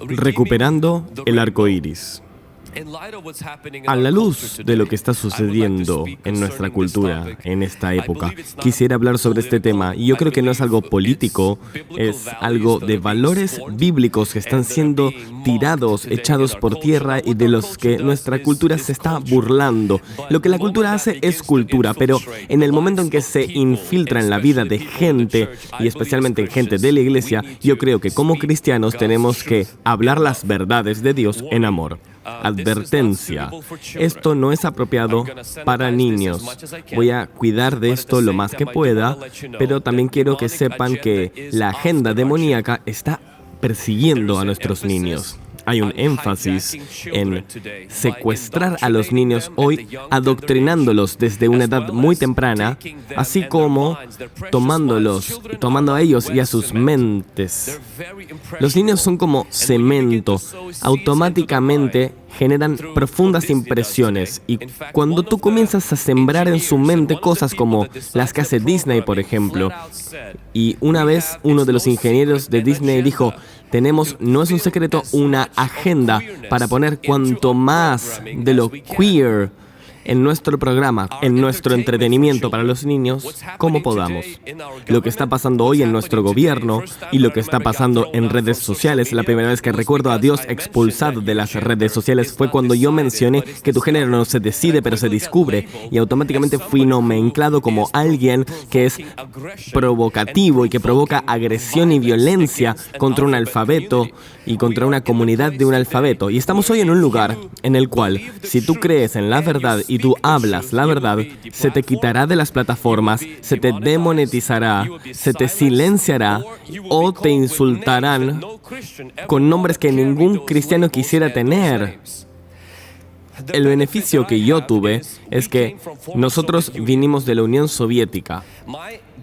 Recuperando el arco iris. A la luz de lo que está sucediendo en nuestra cultura en esta época, quisiera hablar sobre este tema. Y yo creo que no es algo político, es algo de valores bíblicos que están siendo tirados, echados por tierra y de los que nuestra cultura se está burlando. Lo que la cultura hace es cultura, pero en el momento en que se infiltra en la vida de gente, y especialmente en gente de la iglesia, yo creo que como cristianos tenemos que hablar las verdades de Dios en amor. Advertencia. Esto no es apropiado para niños. Voy a cuidar de esto lo más que pueda, pero también quiero que sepan que la agenda demoníaca está persiguiendo a nuestros niños. Hay un énfasis en secuestrar a los niños hoy, adoctrinándolos desde una edad muy temprana, así como tomando a ellos y a sus mentes. Los niños son como cemento, automáticamente generan profundas impresiones y cuando tú comienzas a sembrar en su mente cosas como las que hace Disney, por ejemplo, y una vez uno de los ingenieros de Disney dijo, tenemos, no es un secreto, una agenda para poner cuanto más de lo queer en nuestro programa, en nuestro entretenimiento para los niños, como podamos. Lo que está pasando hoy en nuestro gobierno y lo que está pasando en redes sociales, la primera vez que recuerdo a Dios expulsado de las redes sociales fue cuando yo mencioné que tu género no se decide, pero se descubre, y automáticamente fui nomenclado como alguien que es provocativo y que provoca agresión y violencia contra un alfabeto y contra una comunidad de un alfabeto. Y estamos hoy en un lugar en el cual, si tú crees en la verdad y tú hablas la verdad, se te quitará de las plataformas, se te demonetizará, se te silenciará o te insultarán con nombres que ningún cristiano quisiera tener. El beneficio que yo tuve es que nosotros vinimos de la Unión Soviética.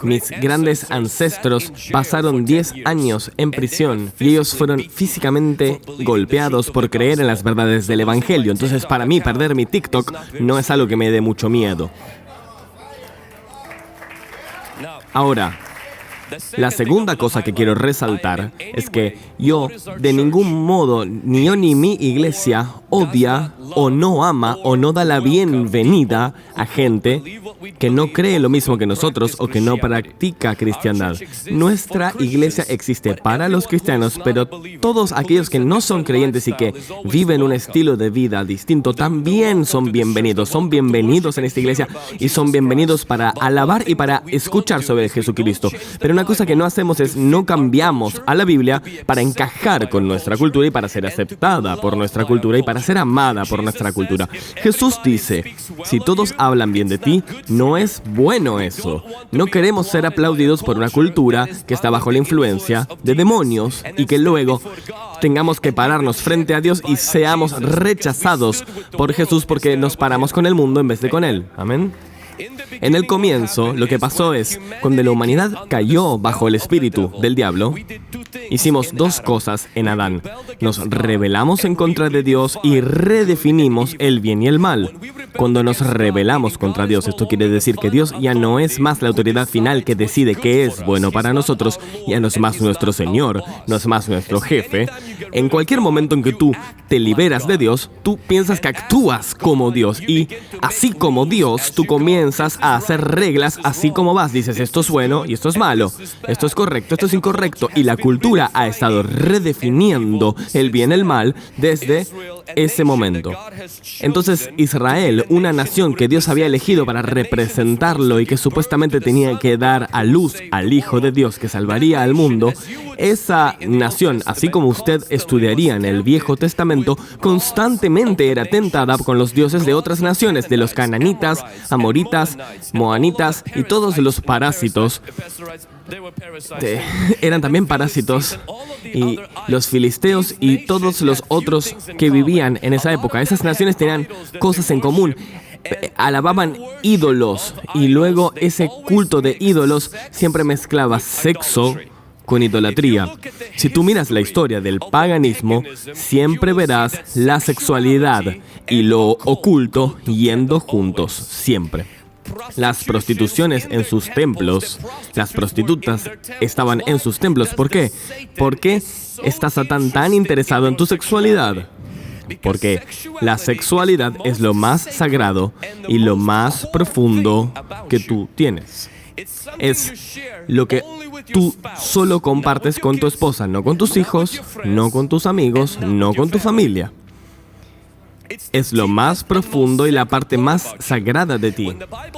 Mis grandes ancestros pasaron 10 años en prisión y ellos fueron físicamente golpeados por creer en las verdades del Evangelio. Entonces, para mí, perder mi TikTok no es algo que me dé mucho miedo. Ahora, la segunda cosa que quiero resaltar es que yo, de ningún modo, ni yo ni mi iglesia odia o no ama o no da la bienvenida a gente que no cree lo mismo que nosotros o que no practica cristiandad. Nuestra iglesia existe para los cristianos, pero todos aquellos que no son creyentes y que viven un estilo de vida distinto también son bienvenidos. Son bienvenidos en esta iglesia y son bienvenidos para alabar y para escuchar sobre Jesucristo. Pero una cosa que no hacemos es no cambiamos a la Biblia para encajar con nuestra cultura y para ser aceptada por nuestra cultura y para ser amada por nuestra cultura. Jesús dice, si todos hablan bien de ti, no es bueno eso. No queremos ser aplaudidos por una cultura que está bajo la influencia de demonios y que luego tengamos que pararnos frente a Dios y seamos rechazados por Jesús porque nos paramos con el mundo en vez de con Él. Amén. En el comienzo, lo que pasó es, cuando la humanidad cayó bajo el espíritu del diablo, hicimos dos cosas en Adán. Nos rebelamos en contra de Dios y redefinimos el bien y el mal. Cuando nos rebelamos contra Dios, esto quiere decir que Dios ya no es más la autoridad final que decide qué es bueno para nosotros, ya no es más nuestro Señor, no es más nuestro jefe. En cualquier momento en que tú te liberas de Dios, tú piensas que actúas como Dios y así como Dios, tú comienzas a hacer reglas así como vas. Dices, esto es bueno y esto es malo, esto es correcto, esto es incorrecto. Y la cultura ha estado redefiniendo el bien y el mal desde ese momento. Entonces, Israel, una nación que Dios había elegido para representarlo y que supuestamente tenía que dar a luz al Hijo de Dios que salvaría al mundo, esa nación, así como usted estudiaría en el Viejo Testamento, constantemente era tentada con los dioses de otras naciones, de los cananitas, amoritas, moanitas y todos los parásitos. Eran también parásitos, y los filisteos y todos los otros que vivían en esa época. Esas naciones tenían cosas en común. Alababan ídolos y luego ese culto de ídolos siempre mezclaba sexo con idolatría. Si tú miras la historia del paganismo, siempre verás la sexualidad y lo oculto yendo juntos, siempre. las prostituciones en sus templos, las prostitutas estaban en sus templos. ¿Por qué? ¿Por qué está Satán tan interesado en tu sexualidad? Porque la sexualidad es lo más sagrado y lo más profundo que tú tienes. Es lo que tú solo compartes con tu esposa, no con tus hijos, no con tus amigos, no con tu familia. Es lo más profundo y la parte más sagrada de ti.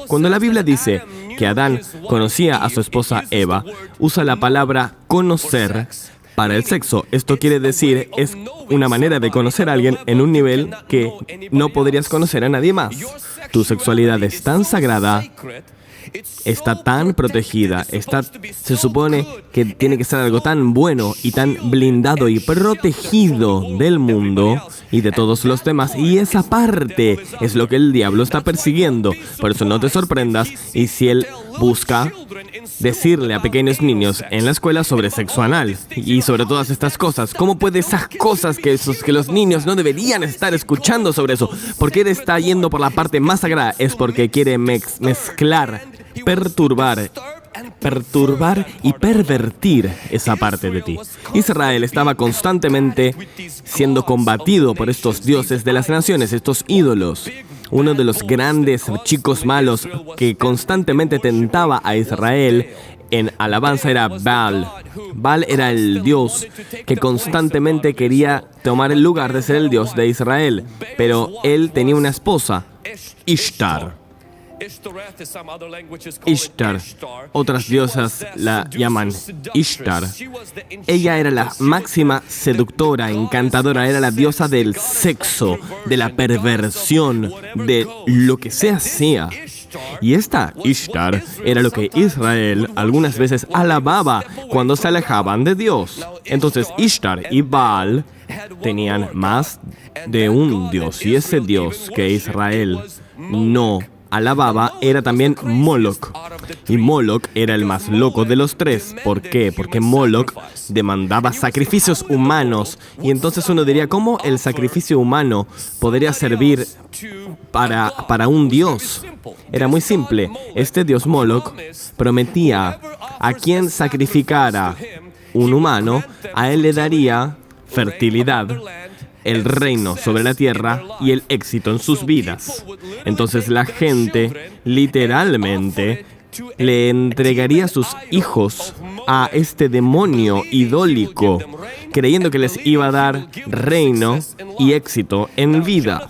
Cuando la Biblia dice que Adán conocía a su esposa Eva, usa la palabra conocer para el sexo. Esto quiere decir, es una manera de conocer a alguien en un nivel que no podrías conocer a nadie más. Tu sexualidad es tan sagrada, está tan protegida, se supone que tiene que ser algo tan bueno y tan blindado y protegido del mundo y de todos los demás. Y esa parte es lo que el diablo está persiguiendo. Por eso no te sorprendas. Y si él busca decirle a pequeños niños en la escuela sobre sexo anal y sobre todas estas cosas, ¿cómo puede esas cosas que los niños no deberían estar escuchando sobre eso? Porque él está yendo por la parte más sagrada. Es porque quiere mezclar, perturbar y pervertir esa parte de ti. Israel estaba constantemente siendo combatido por estos dioses de las naciones, estos ídolos. Uno de los grandes chicos malos que constantemente tentaba a Israel en alabanza era Baal. Baal era el dios que constantemente quería tomar el lugar de ser el dios de Israel, pero él tenía una esposa, Ishtar. Ishtar, otras diosas la llaman Ishtar. Ella era la máxima seductora, encantadora, era la diosa del sexo, de la perversión, de lo que sea. Y esta Ishtar era lo que Israel algunas veces alababa cuando se alejaban de Dios. Entonces Ishtar y Baal tenían más de un dios, y ese dios que Israel no alababa era también Moloch. Y Moloch era el más loco de los tres. ¿Por qué? Porque Moloch demandaba sacrificios humanos. Y entonces uno diría, ¿cómo el sacrificio humano podría servir para un dios? Era muy simple. Este dios Moloch prometía a quien sacrificara un humano, a él le daría fertilidad, el reino sobre la tierra y el éxito en sus vidas. Entonces la gente literalmente le entregaría sus hijos a este demonio idólico, creyendo que les iba a dar reino y éxito en vida.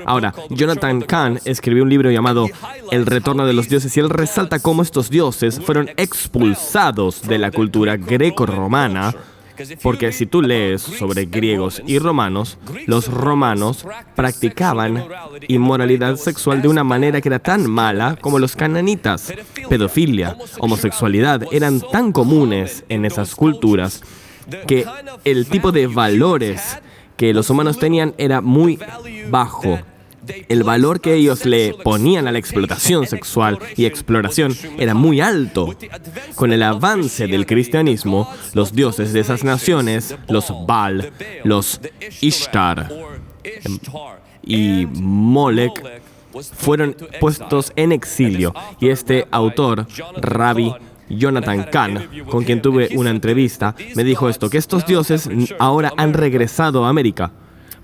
Ahora, Jonathan Cahn escribió un libro llamado El retorno de los dioses, y él resalta cómo estos dioses fueron expulsados de la cultura greco-romana. Porque si tú lees sobre griegos y romanos, los romanos practicaban inmoralidad sexual de una manera que era tan mala como los cananitas. Pedofilia, homosexualidad eran tan comunes en esas culturas que el tipo de valores que los humanos tenían era muy bajo. El valor que ellos le ponían a la explotación sexual y exploración era muy alto. Con el avance del cristianismo, los dioses de esas naciones, los Baal, los Ishtar y Molech, fueron puestos en exilio. Y este autor, Rabbi Jonathan Cahn, con quien tuve una entrevista, me dijo esto, que estos dioses ahora han regresado a América.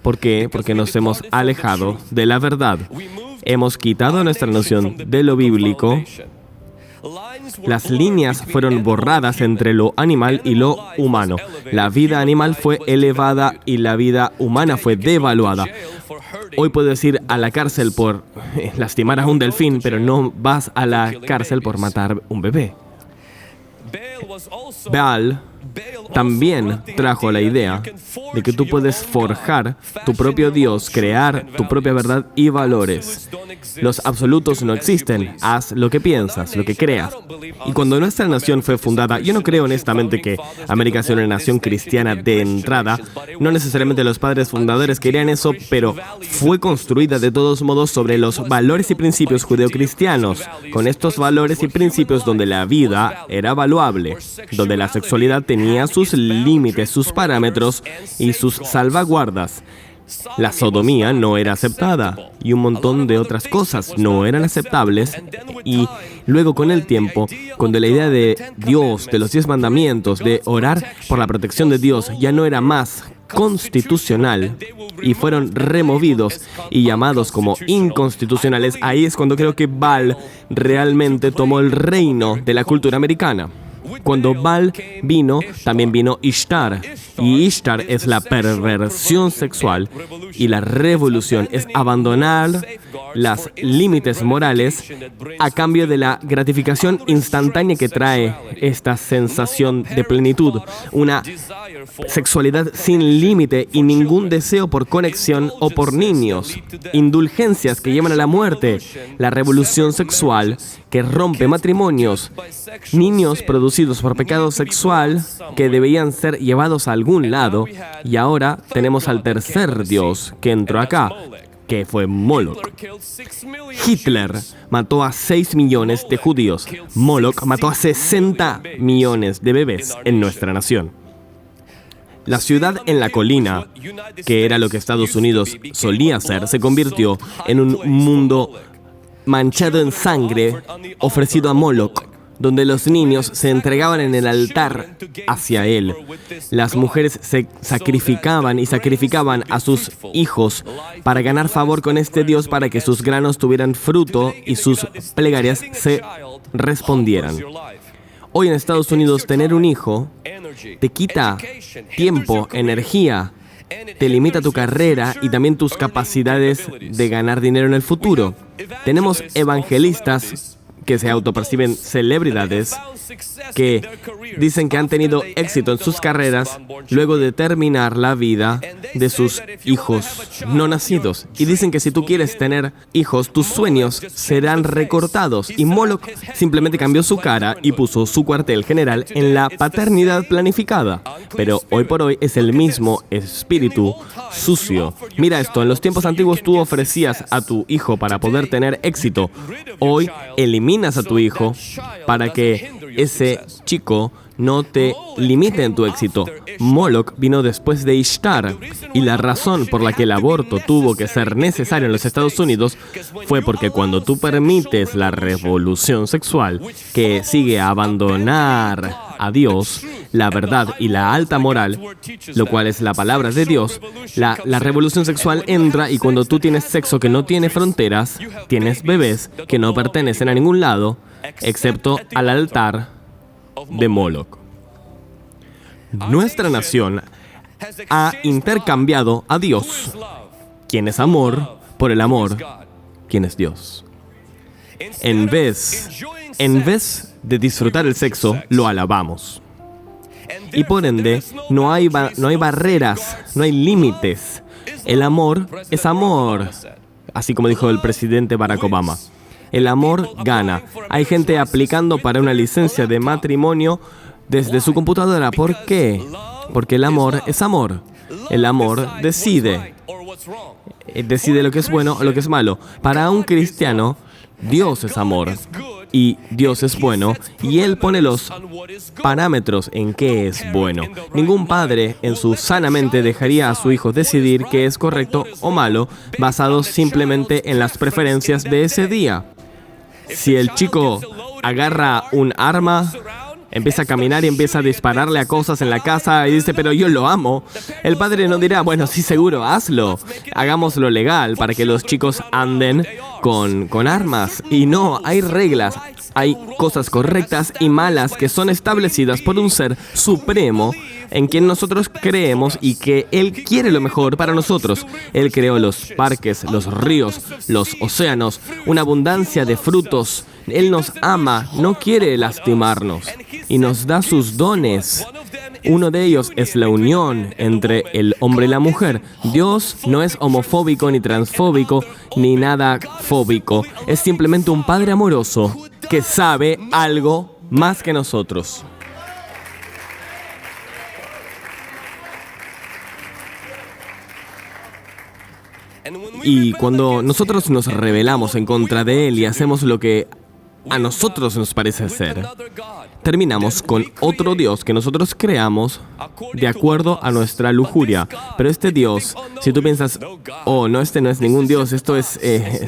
¿Por qué? Porque nos hemos alejado de la verdad. Hemos quitado nuestra noción de lo bíblico. Las líneas fueron borradas entre lo animal y lo humano. La vida animal fue elevada y la vida humana fue devaluada. Hoy puedes ir a la cárcel por lastimar a un delfín, pero no vas a la cárcel por matar un bebé. Baal también trajo la idea de que tú puedes forjar tu propio Dios, crear tu propia verdad y valores. Los absolutos no existen. Haz lo que piensas, lo que creas. Y cuando nuestra nación fue fundada, yo no creo honestamente que América sea una nación cristiana de entrada. No necesariamente los padres fundadores querían eso, pero fue construida de todos modos sobre los valores y principios judeocristianos. Con estos valores y principios donde la vida era valuable, donde la sexualidad tenía sus límites, sus parámetros y sus salvaguardas. La sodomía no era aceptada y un montón de otras cosas no eran aceptables. Y luego, con el tiempo, cuando la idea de Dios, de los 10 mandamientos, de orar por la protección de Dios ya no era más constitucional y fueron removidos y llamados como inconstitucionales, ahí es cuando creo que Baal realmente tomó el reino de la cultura americana. Cuando Baal vino, también vino Ishtar. Y Ishtar es la perversión sexual y la revolución es abandonar los límites morales a cambio de la gratificación instantánea que trae esta sensación de plenitud. Una sexualidad sin límite y ningún deseo por conexión o por niños. Indulgencias que llevan a la muerte. La revolución sexual que rompe matrimonios. Niños producidos por pecado sexual que debían ser llevados a algún lado. Y ahora tenemos al tercer dios que entró acá, que fue Moloch. Hitler mató a 6 millones de judíos. Moloch mató a 60 millones de bebés en nuestra nación. La ciudad en la colina, que era lo que Estados Unidos solía ser, se convirtió en un mundo manchado en sangre ofrecido a Moloch, donde los niños se entregaban en el altar hacia él. Las mujeres se sacrificaban y sacrificaban a sus hijos para ganar favor con este Dios, para que sus granos tuvieran fruto y sus plegarias se respondieran. Hoy en Estados Unidos, tener un hijo te quita tiempo, energía, te limita tu carrera y también tus capacidades de ganar dinero en el futuro. Tenemos evangelistas que se autoperciben celebridades, que dicen que han tenido éxito en sus carreras luego de terminar la vida de sus hijos no nacidos. Y dicen que si tú quieres tener hijos, tus sueños serán recortados. Y Moloch simplemente cambió su cara y puso su cuartel general en la paternidad planificada. Pero hoy por hoy es el mismo espíritu sucio. Mira esto, en los tiempos antiguos tú ofrecías a tu hijo para poder tener éxito. Hoy eliminas a tu hijo para que ese chico no te limite en tu éxito. Moloch vino después de Ishtar, y la razón por la que el aborto tuvo que ser necesario en los Estados Unidos fue porque cuando tú permites la revolución sexual que sigue a abandonar a Dios, la verdad y la alta moral, lo cual es la palabra de Dios, la revolución sexual entra, y cuando tú tienes sexo que no tiene fronteras, tienes bebés que no pertenecen a ningún lado, excepto al altar de Moloch. Nuestra nación ha intercambiado a Dios, quien es amor, por el amor, quien es Dios. En vez de disfrutar el sexo, lo alabamos. Y por ende, no hay barreras, no hay límites. El amor es amor, así como dijo el presidente Barack Obama. El amor gana. Hay gente aplicando para una licencia de matrimonio desde su computadora. ¿Por qué? Porque el amor es amor. El amor decide. Decide lo que es bueno o lo que es malo. Para un cristiano, Dios es amor y Dios es bueno, y Él pone los parámetros en qué es bueno. Ningún padre en su sana mente dejaría a su hijo decidir qué es correcto o malo basado simplemente en las preferencias de ese día. Si el chico agarra un arma, empieza a caminar y empieza a dispararle a cosas en la casa y dice, pero yo lo amo, el padre no dirá, bueno, sí, seguro, hazlo. Hagámoslo legal para que los chicos anden con armas. Y no, hay reglas, hay cosas correctas y malas que son establecidas por un ser supremo en quien nosotros creemos y que Él quiere lo mejor para nosotros. Él creó los parques, los ríos, los océanos, una abundancia de frutos. Él nos ama, no quiere lastimarnos y nos da sus dones. Uno de ellos es la unión entre el hombre y la mujer. Dios no es homofóbico ni transfóbico ni nada fóbico. Es simplemente un Padre amoroso que sabe algo más que nosotros. Y cuando nosotros nos rebelamos en contra de Él y hacemos lo que a nosotros nos parece hacer, terminamos con otro Dios que nosotros creamos de acuerdo a nuestra lujuria. Pero este Dios, si tú piensas, oh, no, este no es ningún Dios, esto es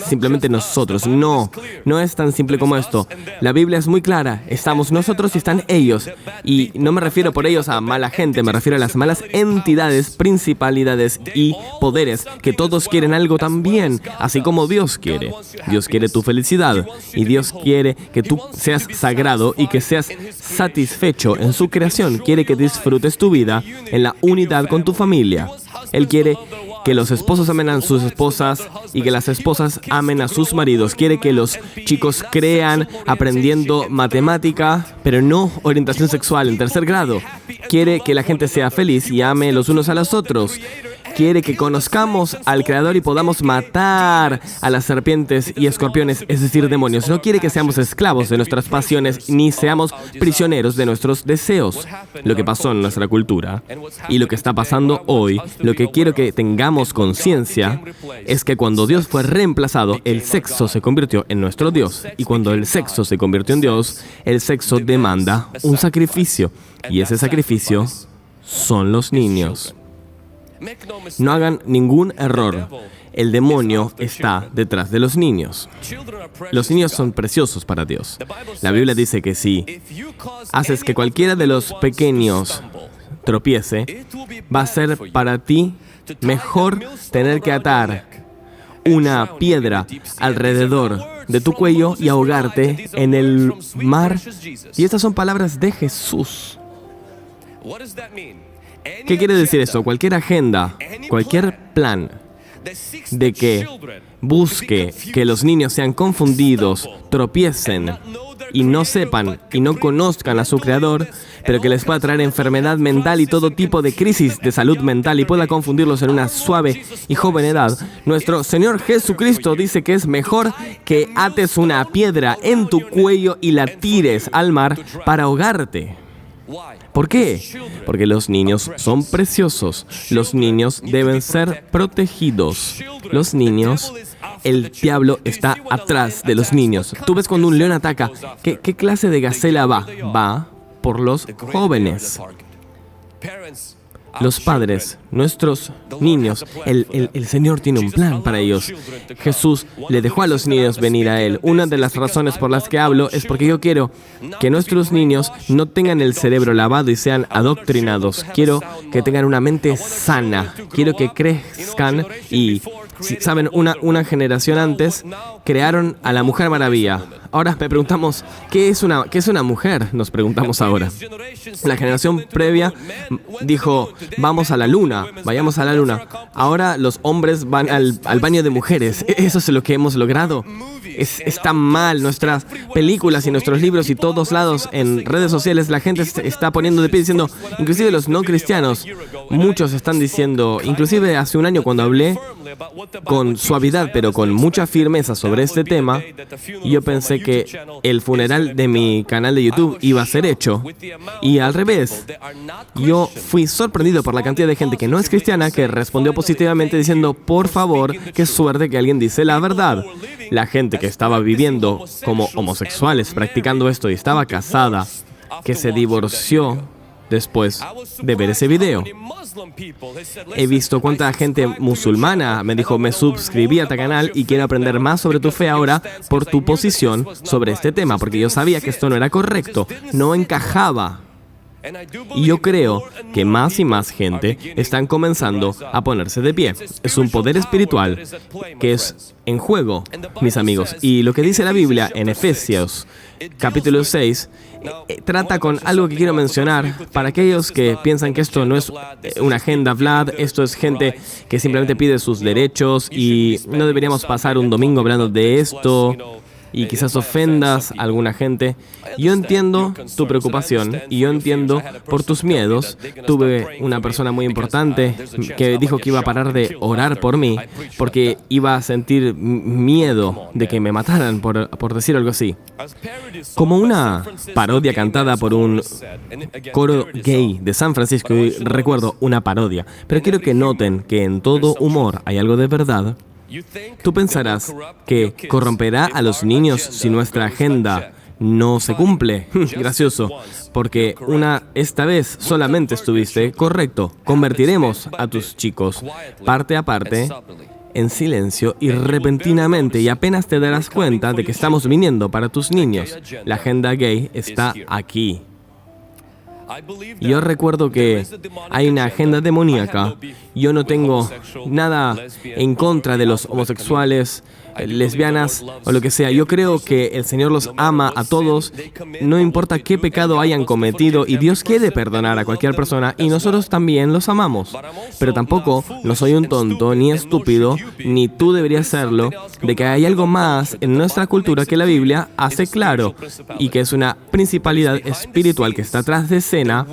simplemente nosotros. No, no es tan simple como esto. La Biblia es muy clara, estamos nosotros y están ellos. Y no me refiero por ellos a mala gente, me refiero a las malas entidades, principalidades y poderes, que todos quieren algo también, así como Dios quiere. Dios quiere tu felicidad y Dios quiere que tú seas sagrado y que seas satisfecho en su creación. Quiere que disfrutes tu vida en la unidad con tu familia. Él quiere que los esposos amen a sus esposas y que las esposas amen a sus maridos. Quiere que los chicos crean aprendiendo matemática, pero no orientación sexual en 3er grado. Quiere que la gente sea feliz y ame los unos a los otros. Quiere que conozcamos al Creador y podamos matar a las serpientes y escorpiones, es decir, demonios. No quiere que seamos esclavos de nuestras pasiones ni seamos prisioneros de nuestros deseos. Lo que pasó en nuestra cultura y lo que está pasando hoy, lo que quiero que tengamos conciencia es que cuando Dios fue reemplazado, el sexo se convirtió en nuestro Dios. Y cuando el sexo se convirtió en Dios, el sexo demanda un sacrificio. Y ese sacrificio son los niños. No hagan ningún error. El demonio está detrás de los niños. Los niños son preciosos para Dios. La Biblia dice que si haces que cualquiera de los pequeños tropiece, va a ser para ti mejor tener que atar una piedra alrededor de tu cuello y ahogarte en el mar. Y estas son palabras de Jesús. ¿Qué quiere decir eso? Cualquier agenda, cualquier plan de que busque que los niños sean confundidos, tropiecen y no sepan y no conozcan a su Creador, pero que les pueda traer enfermedad mental y todo tipo de crisis de salud mental y pueda confundirlos en una suave y joven edad. Nuestro Señor Jesucristo dice que es mejor que ates una piedra en tu cuello y la tires al mar para ahogarte. ¿Por qué? Porque los niños son preciosos. Los niños deben ser protegidos. Los niños, el diablo está atrás de los niños. Tú ves cuando un león ataca, ¿qué clase de gacela va? Va por los jóvenes. Los padres, nuestros niños, el Señor tiene un plan para ellos. Jesús le dejó a los niños venir a Él. Una de las razones por las que hablo es porque yo quiero que nuestros niños no tengan el cerebro lavado y sean adoctrinados. Quiero que tengan una mente sana. Quiero que crezcan y, ¿saben? Una generación antes crearon a la Mujer Maravilla. Ahora me preguntamos, ¿qué es una mujer? Nos preguntamos ahora. La generación previa dijo, vamos a la luna, vayamos a la luna. Ahora los hombres van al baño de mujeres. Eso es lo que hemos logrado. Está mal. Nuestras películas y nuestros libros y todos lados en redes sociales, la gente está poniendo de pie diciendo, inclusive los no cristianos, muchos están diciendo, inclusive hace un año cuando hablé con suavidad pero con mucha firmeza sobre este tema, yo pensé que el funeral de mi canal de YouTube iba a ser hecho. Y al revés, yo fui sorprendido por la cantidad de gente que no es cristiana que respondió positivamente diciendo, por favor, qué suerte que alguien dice la verdad. La gente que estaba viviendo como homosexuales practicando esto y estaba casada, que se divorció después de ver ese video. He visto cuánta gente musulmana me dijo, me suscribí a tu canal y quiero aprender más sobre tu fe ahora por tu posición sobre este tema, porque yo sabía que esto no era correcto, no encajaba. Y yo creo que más y más gente están comenzando a ponerse de pie. Es un poder espiritual que es en juego, mis amigos. Y lo que dice la Biblia en Efesios, capítulo 6, trata con algo que quiero mencionar para aquellos que piensan que esto no es una agenda Vlad, esto es gente que simplemente pide sus derechos y no deberíamos pasar un domingo hablando de esto y quizás ofendas a alguna gente. Yo entiendo tu preocupación y yo entiendo por tus miedos. Tuve una persona muy importante que dijo que iba a parar de orar por mí porque iba a sentir miedo de que me mataran por decir algo así. Como una parodia cantada por un coro gay de San Francisco, y recuerdo una parodia, pero quiero que noten que en todo humor hay algo de verdad. Tú pensarás que corromperá a los niños si nuestra agenda no se cumple. Gracioso, porque esta vez solamente estuviste correcto. Convertiremos a tus chicos parte a parte, en silencio y repentinamente, y apenas te darás cuenta de que estamos viniendo para tus niños. La agenda gay está aquí. Yo recuerdo que hay una agenda demoníaca. Yo no tengo nada en contra de los homosexuales, lesbianas o lo que sea. Yo creo que el Señor los ama a todos, no importa qué pecado hayan cometido, y Dios quiere perdonar a cualquier persona, y nosotros también los amamos. Pero tampoco no soy un tonto ni estúpido, ni tú deberías serlo, de que hay algo más en nuestra cultura que la Biblia hace claro, y que es una principalidad espiritual que está tras de escena,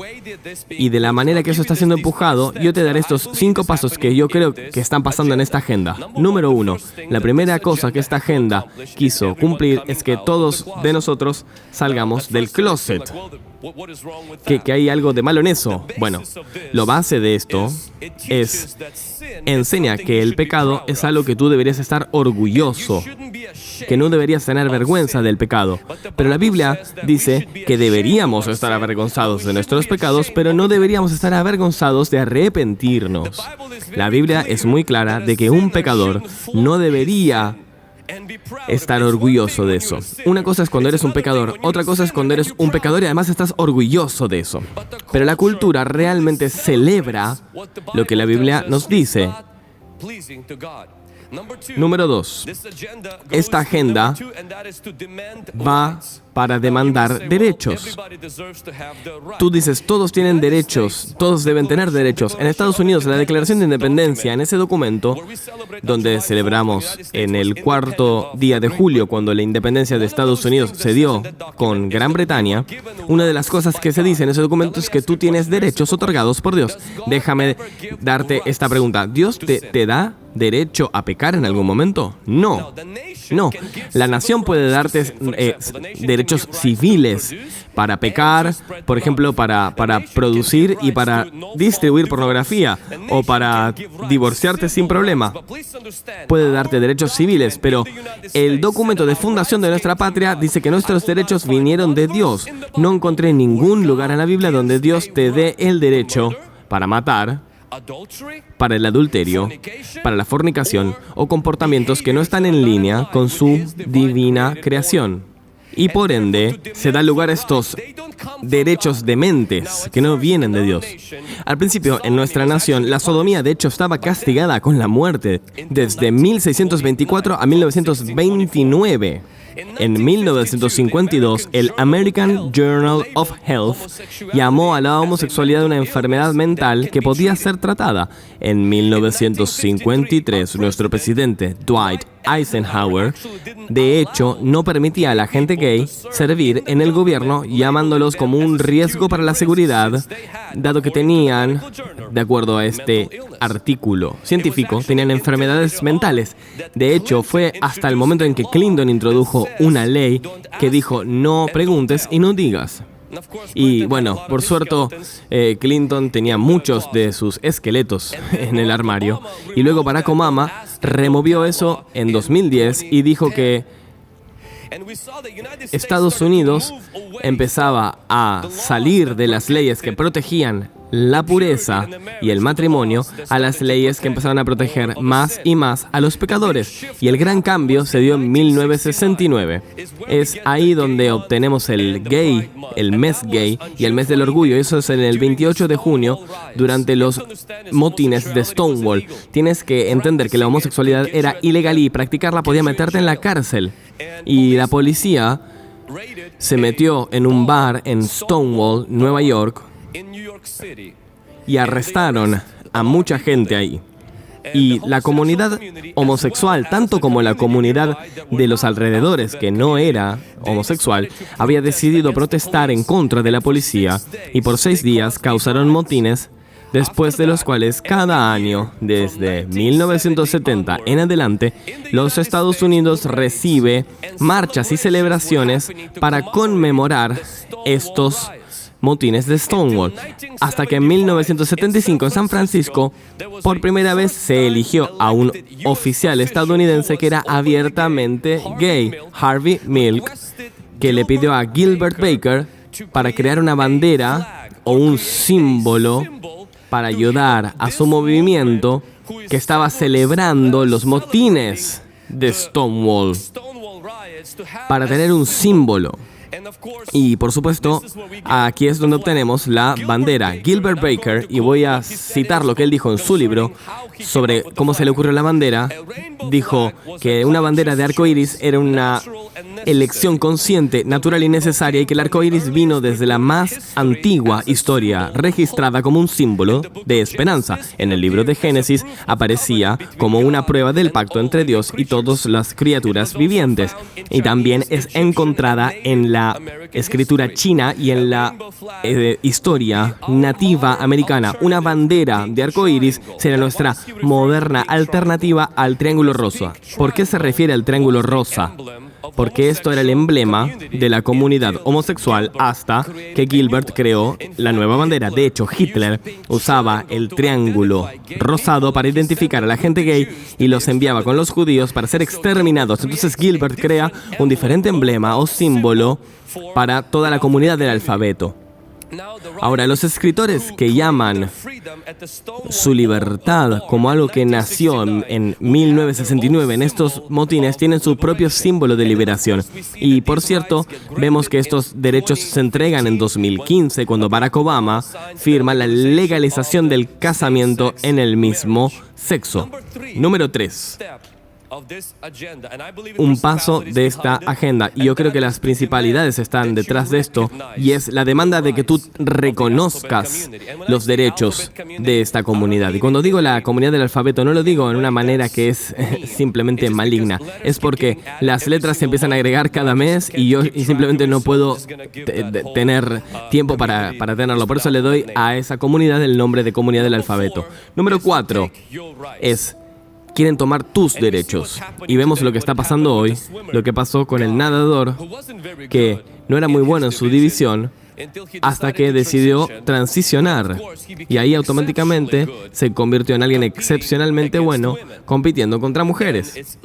y de la manera que eso está siendo empujado. Yo te daré estos 5 pasos que yo creo que están pasando en esta agenda. Número 1, la primera cosa que esta agenda quiso cumplir es que todos de nosotros salgamos del closet. ¿Que hay algo de malo en eso? Bueno, lo base de esto enseña que el pecado es algo que tú deberías estar orgulloso, que no deberías tener vergüenza del pecado. Pero la Biblia dice que deberíamos estar avergonzados de nuestros pecados, pero no deberíamos estar avergonzados de arrepentirnos. La Biblia es muy clara de que un pecador no debería estar orgulloso de eso. Una cosa es cuando eres un pecador, otra cosa es cuando eres un pecador y además estás orgulloso de eso. Pero la cultura realmente celebra lo que la Biblia nos dice. Número 2. Esta agenda va para demandar derechos. Tú dices, todos tienen derechos, todos deben tener derechos. En Estados Unidos, la Declaración de Independencia, en ese documento, donde celebramos en el 4º día de julio, cuando la independencia de Estados Unidos se dio con Gran Bretaña, una de las cosas que se dice en ese documento es que tú tienes derechos otorgados por Dios. Déjame darte esta pregunta. ¿Dios te da derecho a pecar en algún momento? No. La nación puede darte derechos civiles para pecar, por ejemplo, para producir y para distribuir pornografía, o para divorciarte sin problema. Puede darte derechos civiles, pero el documento de fundación de nuestra patria dice que nuestros derechos vinieron de Dios. No encontré ningún lugar en la Biblia donde Dios te dé el derecho para matar, para el adulterio, para la fornicación o comportamientos que no están en línea con su divina creación. Y por ende, se da lugar a estos derechos dementes que no vienen de Dios. Al principio, en nuestra nación, la sodomía de hecho estaba castigada con la muerte desde 1624 a 1929. En 1952, el American Journal of Health llamó a la homosexualidad una enfermedad mental que podía ser tratada. En 1953, nuestro presidente Dwight Eisenhower, de hecho, no permitía a la gente gay servir en el gobierno, llamándolos como un riesgo para la seguridad, dado que tenían, de acuerdo a este artículo científico, tenían enfermedades mentales. De hecho, fue hasta el momento en que Clinton introdujo una ley que dijo: no preguntes y no digas. Y bueno, por suerte, Clinton tenía muchos de sus esqueletos en el armario. Y luego Barack Obama removió eso en 2010 y dijo que Estados Unidos empezaba a salir de las leyes que protegían la pureza y el matrimonio a las leyes que empezaron a proteger más y más a los pecadores. Y el gran cambio se dio en 1969. Es ahí donde obtenemos el mes gay y el mes del orgullo. Eso es en el 28 de junio, durante los motines de Stonewall. Tienes que entender que la homosexualidad era ilegal y practicarla podía meterte en la cárcel. Y la policía se metió en un bar en Stonewall, Nueva York, y arrestaron a mucha gente ahí. Y la comunidad homosexual, tanto como la comunidad de los alrededores que no era homosexual, había decidido protestar en contra de la policía, y por 6 días causaron motines, después de los cuales cada año, desde 1970 en adelante, los Estados Unidos recibe marchas y celebraciones para conmemorar estos motines de Stonewall, hasta que en 1975 en San Francisco, por primera vez se eligió a un oficial estadounidense que era abiertamente gay, Harvey Milk, que le pidió a Gilbert Baker para crear una bandera o un símbolo para ayudar a su movimiento que estaba celebrando los motines de Stonewall, para tener un símbolo. Y por supuesto, aquí es donde obtenemos la bandera. Gilbert Baker, y voy a citar lo que él dijo en su libro sobre cómo se le ocurrió la bandera, dijo que una bandera de arco iris era una elección consciente, natural y necesaria, y que el arco iris vino desde la más antigua historia registrada como un símbolo de esperanza. En el libro de Génesis aparecía como una prueba del pacto entre Dios y todas las criaturas vivientes, y también es encontrada en la escritura china y en la historia nativa americana. Una bandera de arco iris será nuestra moderna alternativa al triángulo rosa. ¿Por qué se refiere al triángulo rosa? Porque esto era el emblema de la comunidad homosexual hasta que Gilbert creó la nueva bandera. De hecho, Hitler usaba el triángulo rosado para identificar a la gente gay y los enviaba con los judíos para ser exterminados. Entonces Gilbert crea un diferente emblema o símbolo para toda la comunidad del alfabeto. Ahora, los escritores que llaman su libertad como algo que nació en 1969 en estos motines tienen su propio símbolo de liberación. Y por cierto, vemos que estos derechos se entregan en 2015 cuando Barack Obama firma la legalización del casamiento en el mismo sexo. Número 3. Un paso de esta agenda, y yo creo que las principalidades están detrás de esto, y es la demanda de que tú reconozcas los derechos de esta comunidad. Y cuando digo la comunidad del alfabeto, no lo digo en una manera que es simplemente maligna, es porque las letras se empiezan a agregar cada mes y yo simplemente no puedo tener tiempo para tenerlo. Por eso le doy a esa comunidad el nombre de comunidad del alfabeto. Número 4 es: quieren tomar tus derechos. Y vemos lo que está pasando hoy, lo que pasó con el nadador, que no era muy bueno en su división, hasta que decidió transicionar. Y ahí automáticamente se convirtió en alguien excepcionalmente bueno compitiendo contra mujeres.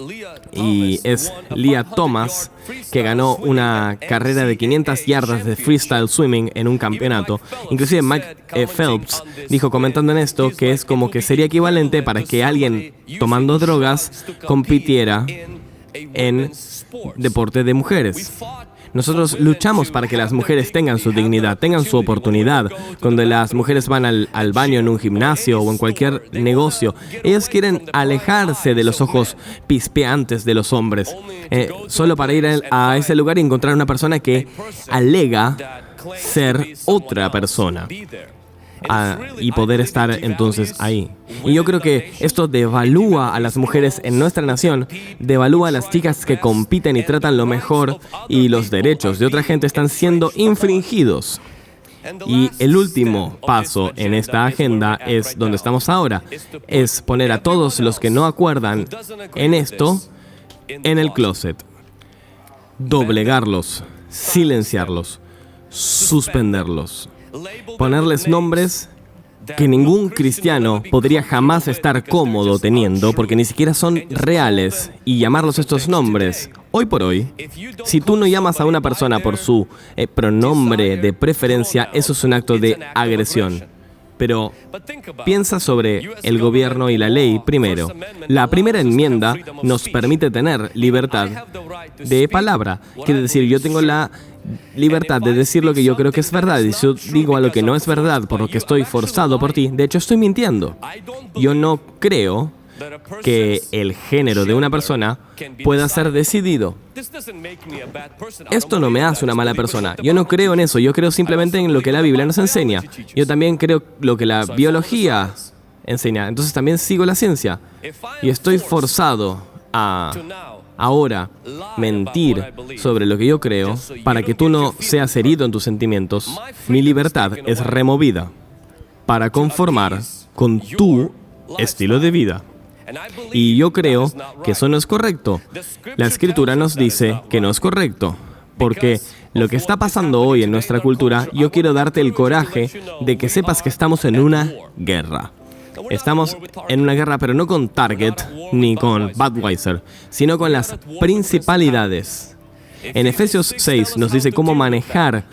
Y es Lia Thomas, que ganó una carrera de 500 yardas de freestyle swimming en un campeonato. Inclusive Mike Phelps dijo, comentando en esto, que es como que sería equivalente para que alguien tomando drogas compitiera en deporte de mujeres. Nosotros luchamos para que las mujeres tengan su dignidad, tengan su oportunidad. Cuando las mujeres van al baño en un gimnasio o en cualquier negocio, ellas quieren alejarse de los ojos pispeantes de los hombres, solo para ir a ese lugar y encontrar una persona que alega ser otra persona. Y poder estar entonces ahí. Y yo creo que esto devalúa a las mujeres en nuestra nación, devalúa a las chicas que compiten y tratan lo mejor, y los derechos de otra gente están siendo infringidos. Y el último paso en esta agenda es donde estamos ahora, es poner a todos los que no acuerdan en esto en el closet, doblegarlos, silenciarlos, suspenderlos, ponerles nombres que ningún cristiano podría jamás estar cómodo teniendo, porque ni siquiera son reales, y llamarlos estos nombres. Hoy por hoy, si tú no llamas a una persona por su pronombre de preferencia, eso es un acto de agresión. Pero piensa sobre el gobierno y la ley primero. La primera enmienda nos permite tener libertad de palabra. Quiere decir, yo tengo la libertad de decir lo que yo creo que es verdad. Y si yo digo a lo que no es verdad por lo que estoy forzado por ti, de hecho estoy mintiendo. Yo no creo que el género de una persona pueda ser decidido. Esto no me hace una mala persona. Yo no creo en eso. Yo creo simplemente en lo que la Biblia nos enseña. Yo también creo lo que la biología enseña. Entonces también sigo la ciencia. Y estoy forzado a ahora mentir sobre lo que yo creo para que tú no seas herido en tus sentimientos. Mi libertad es removida para conformar con tu estilo de vida. Y yo creo que eso no es correcto. La Escritura nos dice que no es correcto, porque lo que está pasando hoy en nuestra cultura, yo quiero darte el coraje de que sepas que estamos en una guerra. Estamos en una guerra, pero no con Target ni con Budweiser, sino con las principalidades. En Efesios 6 nos dice cómo manejar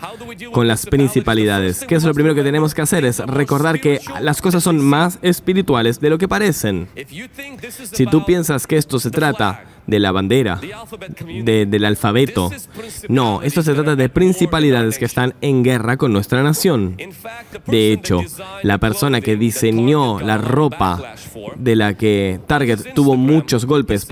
con las principalidades. ¿Qué es lo primero que tenemos que hacer? Es recordar que las cosas son más espirituales de lo que parecen. Si tú piensas que esto se trata de la bandera, del alfabeto, no, esto se trata de principalidades que están en guerra con nuestra nación. De hecho, la persona que diseñó la ropa de la que Target tuvo muchos golpes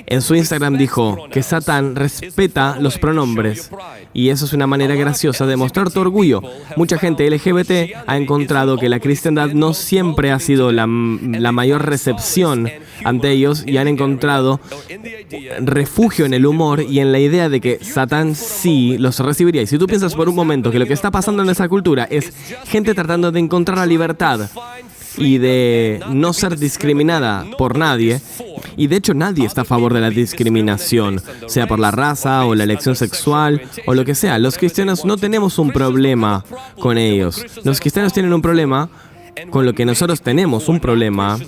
en su Instagram dijo que Satán respeta los pronombres y eso es una manera graciosa de mostrar tu orgullo. Mucha gente LGBT ha encontrado que la cristiandad no siempre ha sido la mayor recepción ante ellos y han encontrado refugio en el humor y en la idea de que Satán sí los recibiría. Y si tú piensas por un momento que lo que está pasando en esa cultura es gente tratando de encontrar la libertad y de no ser discriminada por nadie, y de hecho nadie está a favor de la discriminación, sea por la raza o la elección sexual o lo que sea. Los cristianos no tenemos un problema con ellos. Los cristianos tienen un problema con lo que nosotros tenemos un problema,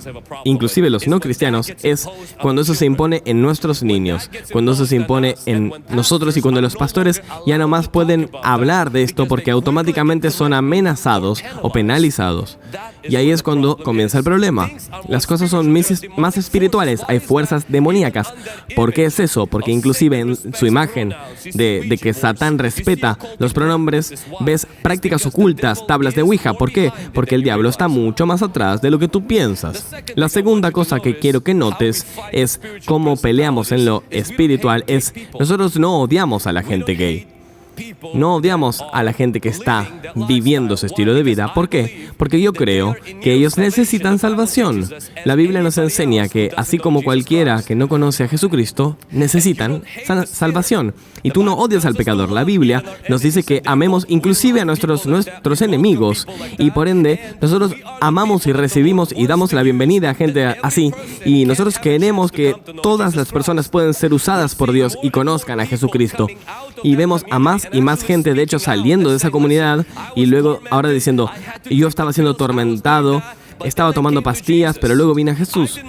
inclusive los no cristianos, es cuando eso se impone en nuestros niños, cuando eso se impone en nosotros y cuando los pastores ya no más pueden hablar de esto porque automáticamente son amenazados o penalizados. Y ahí es cuando comienza el problema. Las cosas son más espirituales, hay fuerzas demoníacas. ¿Por qué es eso? Porque inclusive en su imagen de que Satán respeta los pronombres, ves prácticas ocultas, tablas de Ouija. ¿Por qué? Porque el diablo está mucho más atrás de lo que tú piensas. La segunda cosa que quiero que notes es cómo peleamos en lo espiritual. Nosotros no odiamos a la gente gay. No odiamos a la gente que está viviendo ese estilo de vida. ¿Por qué? Porque yo creo que ellos necesitan salvación. La Biblia nos enseña que, así como cualquiera que no conoce a Jesucristo, necesitan salvación. Y tú no odias al pecador. La Biblia nos dice que amemos inclusive a nuestros enemigos. Y por ende, nosotros amamos y recibimos y damos la bienvenida a gente así. Y nosotros queremos que todas las personas puedan ser usadas por Dios y conozcan a Jesucristo. Y vemos a más y más gente, de hecho, saliendo de esa comunidad y luego ahora diciendo, yo estaba siendo atormentado, estaba tomando pastillas, pero luego vine a Jesús.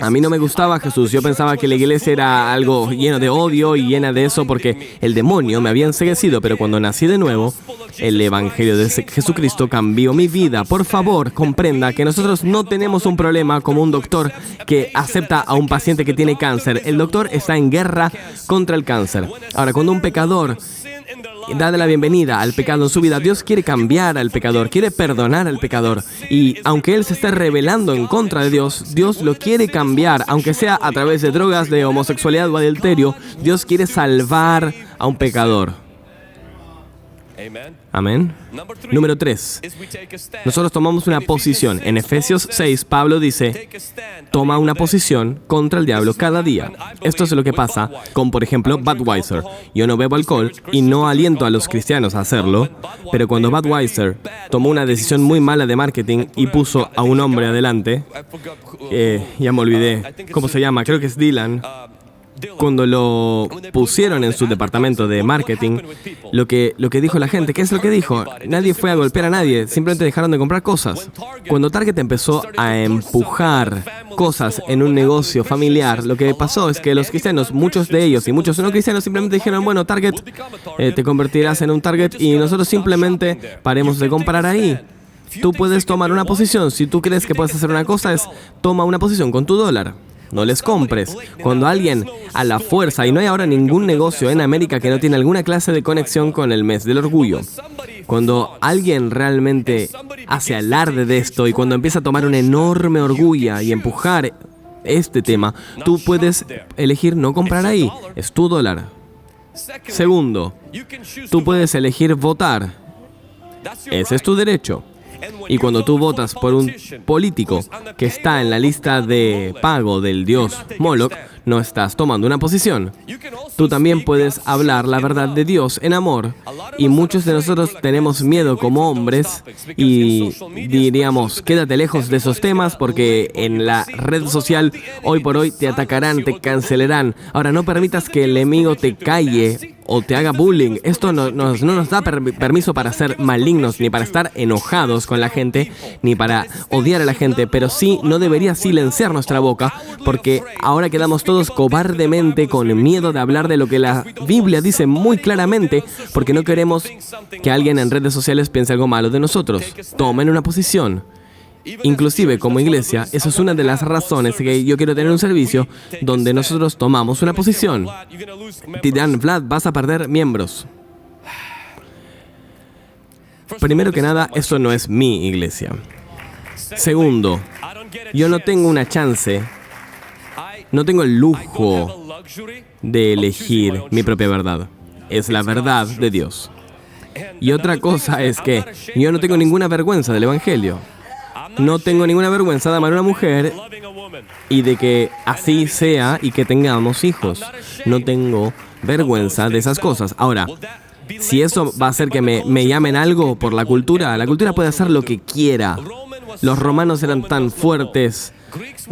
A mí no me gustaba Jesús, yo pensaba que la iglesia era algo lleno de odio y llena de eso porque el demonio me había enceguecido, pero cuando nací de nuevo, el evangelio de Jesucristo cambió mi vida. Por favor, comprenda que nosotros no tenemos un problema como un doctor que acepta a un paciente que tiene cáncer. El doctor está en guerra contra el cáncer. Ahora, cuando un pecador da la bienvenida al pecado en su vida, Dios quiere cambiar al pecador, quiere perdonar al pecador. Y aunque él se esté rebelando en contra de Dios, Dios lo quiere cambiar, aunque sea a través de drogas, de homosexualidad o adulterio. Dios quiere salvar a un pecador. Amén. Número 3. Nosotros tomamos una posición. En Efesios 6, Pablo dice, toma una posición contra el diablo cada día. Esto es lo que pasa con, por ejemplo, Budweiser. Yo no bebo alcohol y no aliento a los cristianos a hacerlo, pero cuando Budweiser tomó una decisión muy mala de marketing y puso a un hombre adelante, ya me olvidé cómo se llama, creo que es Dylan. Cuando lo pusieron en su departamento de marketing, lo que dijo la gente, ¿qué es lo que dijo? Nadie fue a golpear a nadie, simplemente dejaron de comprar cosas. Cuando Target empezó a empujar cosas en un negocio familiar, lo que pasó es que los cristianos, muchos de ellos y muchos no cristianos, simplemente dijeron, bueno, Target, te convertirás en un Target y nosotros simplemente paremos de comprar ahí. Tú puedes tomar una posición. Si tú crees que puedes hacer una cosa, toma una posición con tu dólar. No les compres. Cuando alguien a la fuerza, y no hay ahora ningún negocio en América que no tiene alguna clase de conexión con el mes del orgullo. Cuando alguien realmente hace alarde de esto y cuando empieza a tomar una enorme orgullo y empujar este tema, tú puedes elegir no comprar ahí. Es tu dólar. Segundo, tú puedes elegir votar. Ese es tu derecho. Y cuando tú votas por un político que está en la lista de pago del dios Moloch, no estás tomando una posición. Tú también puedes hablar la verdad de Dios en amor. Y muchos de nosotros tenemos miedo como hombres y diríamos, quédate lejos de esos temas porque en la red social hoy por hoy te atacarán, te cancelarán. Ahora, no permitas que el enemigo te calle o te haga bullying. Esto no nos da permiso para ser malignos, ni para estar enojados con la gente, ni para odiar a la gente, pero sí no debería silenciar nuestra boca, porque ahora quedamos todos cobardemente con miedo de hablar de lo que la Biblia dice muy claramente, porque no queremos que alguien en redes sociales piense algo malo de nosotros. Tomen una posición. Inclusive como iglesia, eso es una de las razones que yo quiero tener un servicio donde nosotros tomamos una posición. Te dirán, Vlad, vas a perder miembros. Primero que nada, eso no es mi iglesia. Segundo, yo no tengo una chance, no tengo el lujo de elegir mi propia verdad. Es la verdad de Dios. Y otra cosa es que yo no tengo ninguna vergüenza del Evangelio. No tengo ninguna vergüenza de amar a una mujer y de que así sea y que tengamos hijos. No tengo vergüenza de esas cosas. Ahora, si eso va a hacer que me llamen algo por la cultura puede hacer lo que quiera. Los romanos eran tan fuertes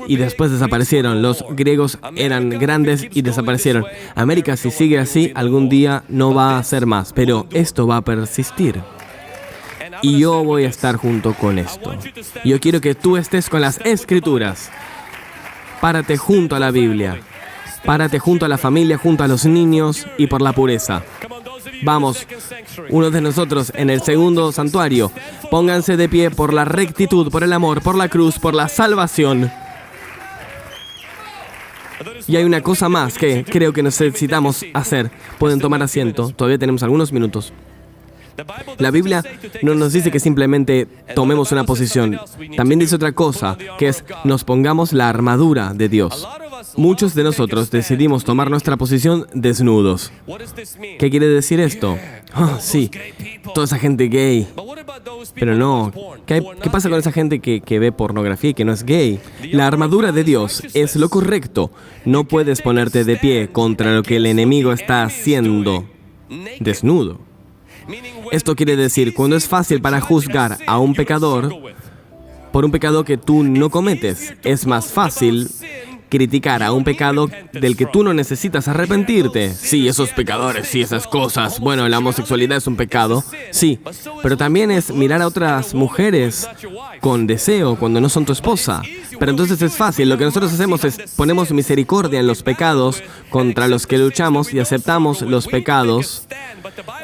y después desaparecieron. Los griegos eran grandes y desaparecieron. América, si sigue así, algún día no va a ser más, pero esto va a persistir. Y yo voy a estar junto con esto. Yo quiero que tú estés con las Escrituras. Párate junto a la Biblia. Párate junto a la familia, junto a los niños y por la pureza. Vamos, uno de nosotros en el segundo santuario, pónganse de pie por la rectitud, por el amor, por la cruz, por la salvación. Y hay una cosa más que creo que necesitamos hacer. Pueden tomar asiento, todavía tenemos algunos minutos. La Biblia no nos dice que simplemente tomemos una posición. También dice otra cosa, que es nos pongamos la armadura de Dios. Muchos de nosotros decidimos tomar nuestra posición desnudos. ¿Qué quiere decir esto? Oh, sí, toda esa gente gay. Pero no, ¿qué pasa con esa gente que ve pornografía y que no es gay? La armadura de Dios es lo correcto. No puedes ponerte de pie contra lo que el enemigo está haciendo desnudo. Esto quiere decir, cuando es fácil para juzgar a un pecador por un pecado que tú no cometes, es más fácil criticar a un pecado del que tú no necesitas arrepentirte. Sí, esos pecadores, sí, esas cosas. Bueno, la homosexualidad es un pecado, sí, pero también es mirar a otras mujeres con deseo cuando no son tu esposa. Pero entonces es fácil, lo que nosotros hacemos es ponemos misericordia en los pecados contra los que luchamos y aceptamos los pecados.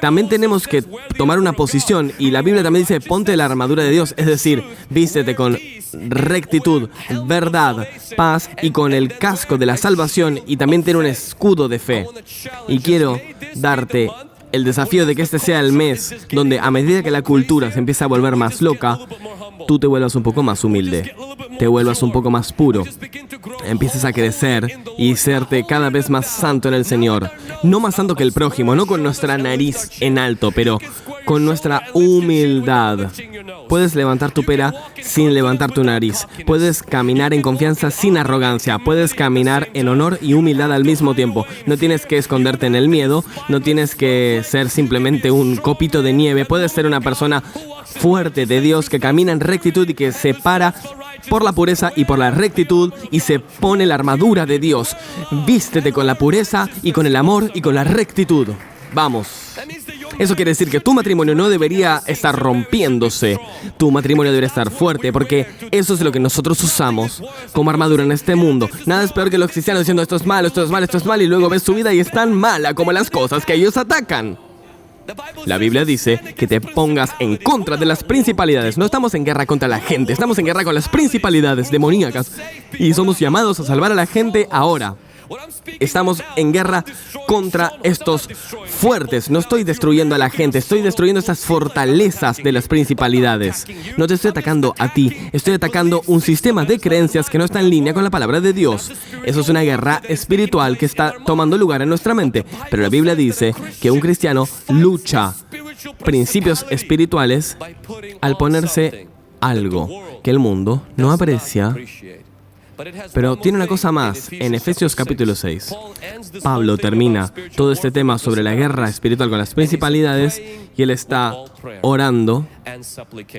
También tenemos que tomar una posición, y la Biblia también dice, ponte la armadura de Dios, es decir, vístete con rectitud, verdad, paz y con el casco de la salvación, y también ten un escudo de fe. Y quiero darte el desafío de que este sea el mes donde, a medida que la cultura se empieza a volver más loca, tú te vuelvas un poco más humilde, te vuelvas un poco más puro, empieces a crecer y serte cada vez más santo en el Señor. No más santo que el prójimo, no con nuestra nariz en alto, pero con nuestra humildad. Puedes levantar tu pera sin levantar tu nariz. Puedes caminar en confianza sin arrogancia. Puedes caminar en honor y humildad al mismo tiempo. No tienes que esconderte en el miedo. No tienes que ser simplemente un copito de nieve. Puedes ser una persona fuerte de Dios que camina en rectitud y que se para por la pureza y por la rectitud y se pone la armadura de Dios. Vístete con la pureza y con el amor y con la rectitud. Vamos. Eso quiere decir que tu matrimonio no debería estar rompiéndose. Tu matrimonio debería estar fuerte, porque eso es lo que nosotros usamos como armadura en este mundo. Nada es peor que los cristianos diciendo esto es malo, esto es malo, esto es malo, y luego ves su vida y es tan mala como las cosas que ellos atacan. La Biblia dice que te pongas en contra de las principalidades. No estamos en guerra contra la gente, estamos en guerra con las principalidades demoníacas. Y somos llamados a salvar a la gente ahora. Estamos en guerra contra estos fuertes. No estoy destruyendo a la gente, estoy destruyendo estas fortalezas de las principalidades. No te estoy atacando a ti, estoy atacando un sistema de creencias que no está en línea con la palabra de Dios. Eso es una guerra espiritual que está tomando lugar en nuestra mente. Pero la Biblia dice que un cristiano lucha principios espirituales al ponerse algo que el mundo no aprecia Pero tiene una cosa más. En Efesios capítulo 6, Pablo termina todo este tema sobre la guerra espiritual con las principalidades y él está orando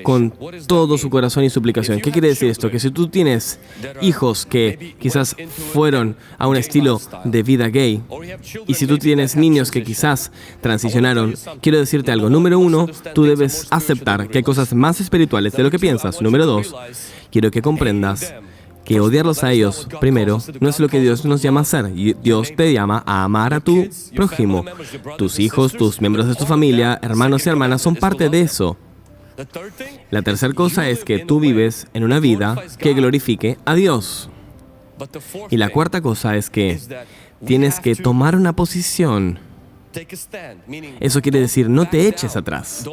con todo su corazón y suplicación. ¿Qué quiere decir esto? Que si tú tienes hijos que quizás fueron a un estilo de vida gay, y si tú tienes niños que quizás transicionaron, quiero decirte algo. Número 1, tú debes aceptar que hay cosas más espirituales de lo que piensas. Número 2, quiero que comprendas que odiarlos a ellos, primero, no es lo que Dios nos llama a hacer. Dios te llama a amar a tu prójimo. Tus hijos, tus miembros de tu familia, hermanos y hermanas son parte de eso. La tercera cosa es que tú vives en una vida que glorifique a Dios. Y la cuarta cosa es que tienes que tomar una posición. Eso quiere decir, no te eches atrás.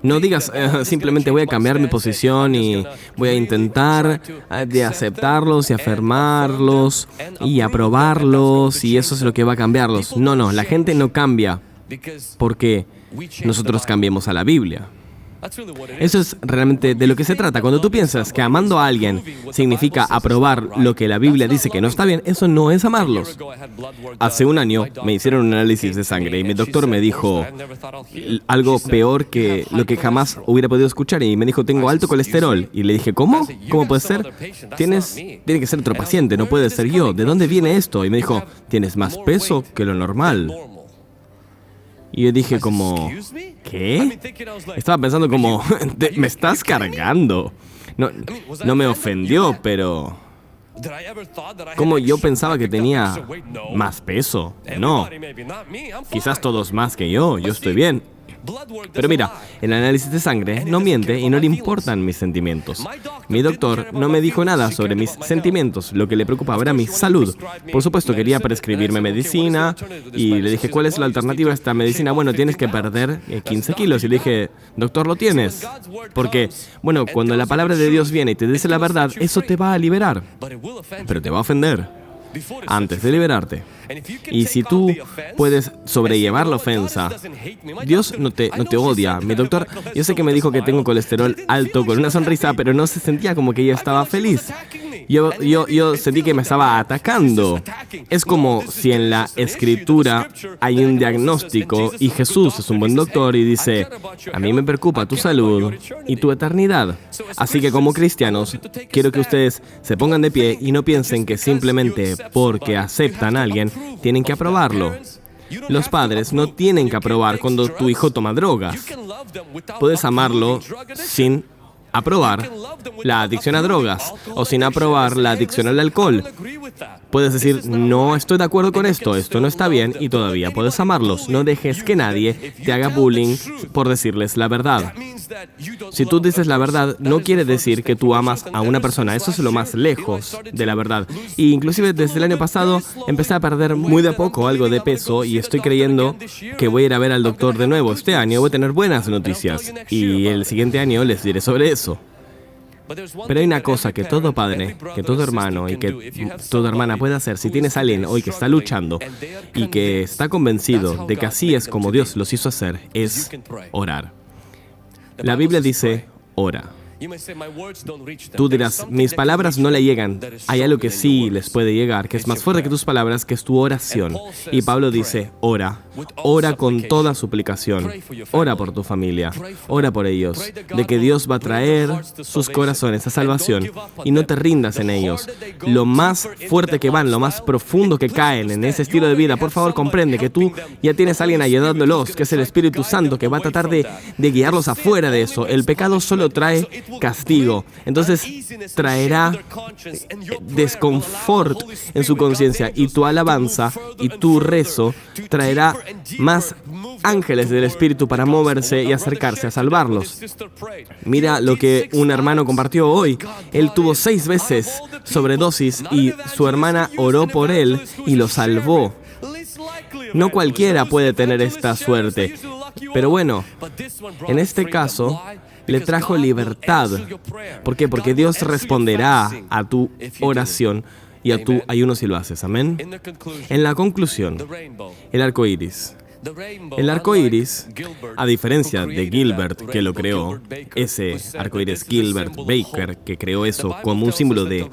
No digas, simplemente voy a cambiar mi posición y voy a intentar de aceptarlos y afirmarlos y aprobarlos y eso es lo que va a cambiarlos. No, la gente no cambia porque nosotros cambiemos a la Biblia. Eso es realmente de lo que se trata. Cuando tú piensas que amando a alguien significa aprobar lo que la Biblia dice que no está bien, eso no es amarlos. Hace un año me hicieron un análisis de sangre y mi doctor me dijo algo peor que lo que jamás hubiera podido escuchar y me dijo, tengo alto colesterol. Y le dije, ¿cómo? ¿Cómo puede ser? Tiene que ser otro paciente, no puede ser yo. ¿De dónde viene esto? Y me dijo, tienes más peso que lo normal. Y yo dije como, ¿qué? Estaba pensando como, me estás cargando. No me ofendió, pero ¿cómo yo pensaba que tenía más peso? No. Quizás todos más que yo estoy bien. Pero mira, el análisis de sangre no miente y no le importan mis sentimientos. Mi doctor no me dijo nada sobre mis sentimientos, lo que le preocupaba era mi salud. Por supuesto, quería prescribirme medicina y le dije, ¿cuál es la alternativa a esta medicina? Bueno, tienes que perder 15 kilos. Y le dije, doctor, ¿lo tienes? Porque, bueno, cuando la palabra de Dios viene y te dice la verdad, eso te va a liberar, pero te va a ofender antes de liberarte. Y si tú puedes sobrellevar la ofensa, Dios no te odia. Mi doctor, yo sé que me dijo que tengo colesterol alto con una sonrisa, pero no se sentía como que ella estaba feliz. Yo sentí que me estaba atacando. Es como si en la Escritura hay un diagnóstico y Jesús es un buen doctor y dice, a mí me preocupa tu salud y tu eternidad. Así que como cristianos, quiero que ustedes se pongan de pie y no piensen que simplemente porque aceptan a alguien, tienen que aprobarlo. Los padres no tienen que aprobar cuando tu hijo toma drogas. Puedes amarlo sin aprobar la adicción a drogas o sin aprobar la adicción al alcohol. Puedes decir, no estoy de acuerdo con esto no está bien y todavía puedes amarlos. No dejes que nadie te haga bullying por decirles la verdad. Si tú dices la verdad, no quiere decir que tú amas a una persona. Eso es lo más lejos de la verdad. Y inclusive desde el año pasado empecé a perder muy de a poco algo de peso y estoy creyendo que voy a ir a ver al doctor de nuevo. Este año voy a tener buenas noticias y el siguiente año les diré sobre eso. Pero hay una cosa que todo padre, que todo hermano y que toda hermana puede hacer. Si tienes a alguien hoy que está luchando y que está convencido de que así es como Dios los hizo hacer, es orar. La Biblia dice, ora. Tú dirás, mis palabras no le llegan. Hay algo que sí les puede llegar, que es más fuerte que tus palabras, que es tu oración. Y Pablo dice, ora. Ora con toda suplicación. Ora por tu familia. Ora por ellos. De que Dios va a traer sus corazones a salvación. Y no te rindas en ellos. Lo más fuerte que van, lo más profundo que caen en ese estilo de vida, por favor comprende que tú ya tienes a alguien ayudándolos, que es el Espíritu Santo, que va a tratar de guiarlos afuera de eso. El pecado solo trae castigo. Entonces traerá desconfort en su conciencia y tu alabanza y tu rezo traerá más ángeles del Espíritu para moverse y acercarse a salvarlos. Mira lo que un hermano compartió hoy. Él tuvo 6 veces sobredosis y su hermana oró por él y lo salvó. No cualquiera puede tener esta suerte. Pero bueno, en este caso le trajo libertad. ¿Por qué? Porque Dios responderá a tu oración y a tu ayuno si lo haces. Amén. En la conclusión, el arco iris. El arco iris, a diferencia de Gilbert, que lo creó, ese arco iris Gilbert Baker, que creó eso como un símbolo de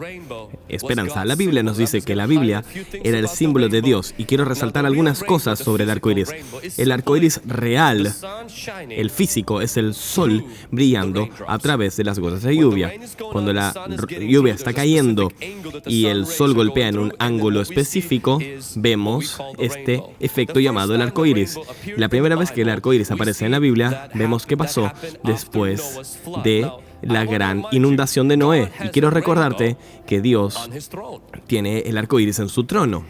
esperanza. La Biblia nos dice que la Biblia era el símbolo de Dios, y quiero resaltar algunas cosas sobre el arco iris. El arco iris real, el físico, es el sol brillando a través de las gotas de lluvia. Cuando la lluvia está cayendo y el sol golpea en un ángulo específico, vemos este efecto llamado el arco iris. La primera vez que el arco iris aparece en la Biblia, vemos qué pasó después de la gran inundación de Noé. Y quiero recordarte que Dios tiene el arco iris en su trono,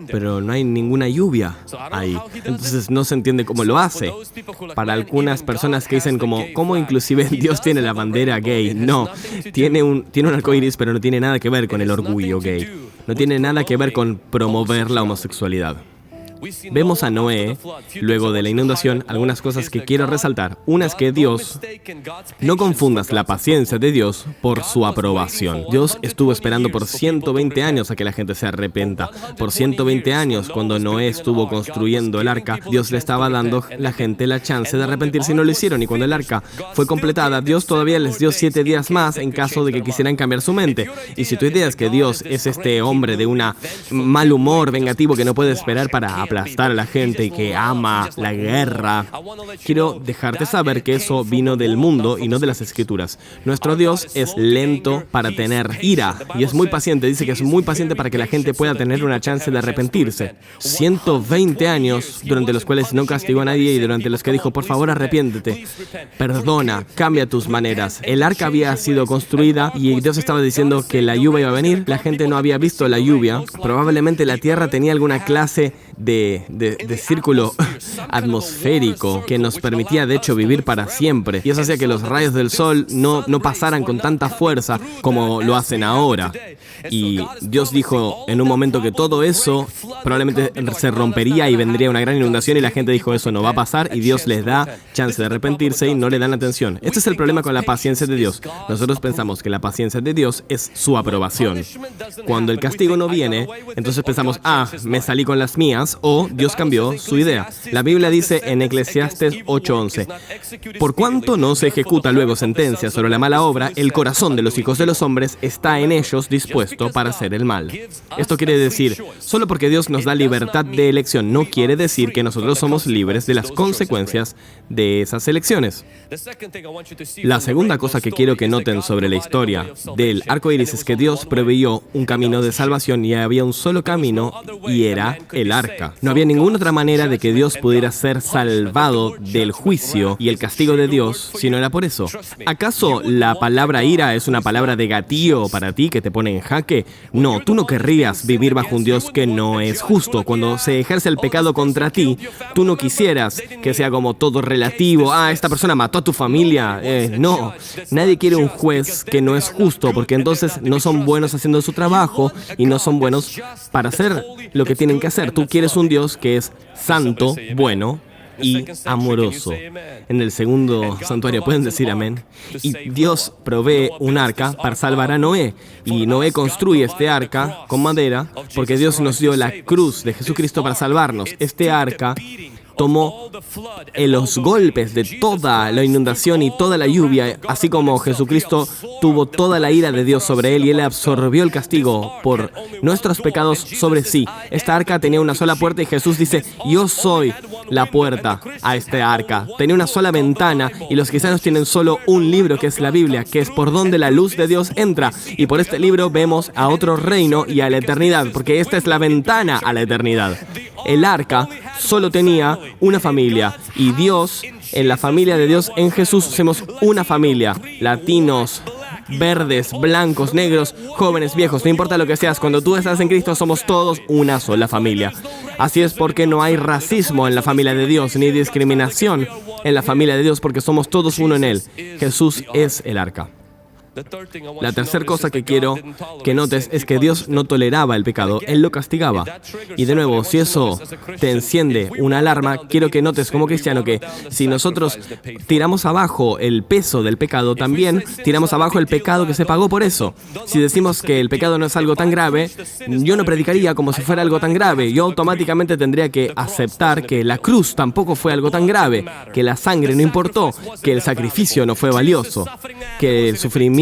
pero no hay ninguna lluvia ahí. Entonces no se entiende cómo lo hace. Para algunas personas que dicen ¿cómo inclusive Dios tiene la bandera gay? No, tiene un arco iris, pero no tiene nada que ver con el orgullo gay. No tiene nada que ver con promover la homosexualidad. Vemos a Noé, luego de la inundación, algunas cosas que quiero resaltar. Una es que Dios, no confundas la paciencia de Dios por su aprobación. Dios estuvo esperando por 120 años a que la gente se arrepienta. Por 120 años, cuando Noé estuvo construyendo el arca, Dios le estaba dando a la gente la chance de arrepentirse y no lo hicieron. Y cuando el arca fue completada, Dios todavía les dio 7 días más en caso de que quisieran cambiar su mente. Y si tu idea es que Dios es este hombre de un mal humor vengativo que no puede esperar para aplastar a la gente y que ama la guerra, quiero dejarte saber que eso vino del mundo y no de las escrituras. Nuestro Dios es lento para tener ira y es muy paciente. Dice que es muy paciente para que la gente pueda tener una chance de arrepentirse. 120 años durante los cuales no castigó a nadie y durante los que dijo, por favor, arrepiéntete, perdona, cambia tus maneras. El arca había sido construida y Dios estaba diciendo que la lluvia iba a venir. La gente no había visto la lluvia. Probablemente la tierra tenía alguna clase de círculo atmosférico que nos permitía de hecho vivir para siempre, y eso hacía que los rayos del sol no pasaran con tanta fuerza como lo hacen ahora. Y Dios dijo en un momento que todo eso probablemente se rompería y vendría una gran inundación, y la gente dijo eso no va a pasar, y Dios les da chance de arrepentirse y no le dan atención. Este es el problema con la paciencia de Dios. Nosotros pensamos que la paciencia de Dios es su aprobación. Cuando el castigo no viene, entonces pensamos, me salí con las mías, o Dios cambió su idea. La Biblia dice en Eclesiastes 8:11, por cuanto no se ejecuta luego sentencia sobre la mala obra, el corazón de los hijos de los hombres está en ellos dispuesto para hacer el mal. Esto quiere decir, solo porque Dios nos da libertad de elección, no quiere decir que nosotros somos libres de las consecuencias de esas elecciones. La segunda cosa que quiero que noten sobre la historia del arco iris es que Dios proveyó un camino de salvación, y había un solo camino, y era el arca. No había ninguna otra manera de que Dios pudiera ser salvado del juicio y el castigo de Dios si no era por eso. ¿Acaso la palabra ira es una palabra de gatillo para ti que te pone en jaque? No, tú no querrías vivir bajo un Dios que no es justo. Cuando se ejerce el pecado contra ti, tú no quisieras que sea como todo relativo. Esta persona mató a tu familia. No, nadie quiere un juez que no es justo, porque entonces no son buenos haciendo su trabajo y no son buenos para hacer lo que tienen que hacer. Tú quieres un Dios que es santo, bueno y amoroso. En el segundo santuario pueden decir amén. Y Dios provee un arca para salvar a Noé. Y Noé construye este arca con madera porque Dios nos dio la cruz de Jesucristo para salvarnos. Este arca tomó los golpes de toda la inundación y toda la lluvia, así como Jesucristo tuvo toda la ira de Dios sobre él y él absorbió el castigo por nuestros pecados sobre sí. Esta arca tenía una sola puerta y Jesús dice, yo soy la puerta a este arca. Tenía una sola ventana y los cristianos tienen solo un libro, que es la Biblia, que es por donde la luz de Dios entra. Y por este libro vemos a otro reino y a la eternidad, porque esta es la ventana a la eternidad. El arca solo tenía una familia, y Dios, en la familia de Dios, en Jesús, somos una familia. Latinos, verdes, blancos, negros, jóvenes, viejos, no importa lo que seas, cuando tú estás en Cristo somos todos una sola familia. Así es porque no hay racismo en la familia de Dios, ni discriminación en la familia de Dios, porque somos todos uno en Él. Jesús es el arca. La tercera cosa que quiero que notes es que Dios no toleraba el pecado, Él lo castigaba. Y de nuevo, si eso te enciende una alarma, quiero que notes como cristiano que si nosotros tiramos abajo el peso del pecado, también tiramos abajo el pecado que se pagó por eso. Si decimos que el pecado no es algo tan grave, yo no predicaría como si fuera algo tan grave. Yo automáticamente tendría que aceptar que la cruz tampoco fue algo tan grave, que la sangre no importó, que el sacrificio no fue valioso, que el sufrimiento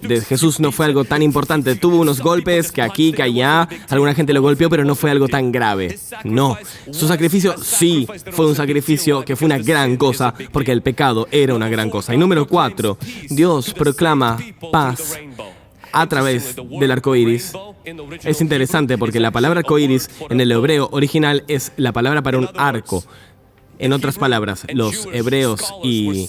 de Jesús no fue algo tan importante. Tuvo unos golpes que aquí, que allá, alguna gente lo golpeó, pero no fue algo tan grave. No, su sacrificio sí fue un sacrificio que fue una gran cosa, porque el pecado era una gran cosa. Y número 4, Dios proclama paz a través del arco iris. Es interesante porque la palabra arco iris en el hebreo original es la palabra para un arco. En otras palabras, los hebreos y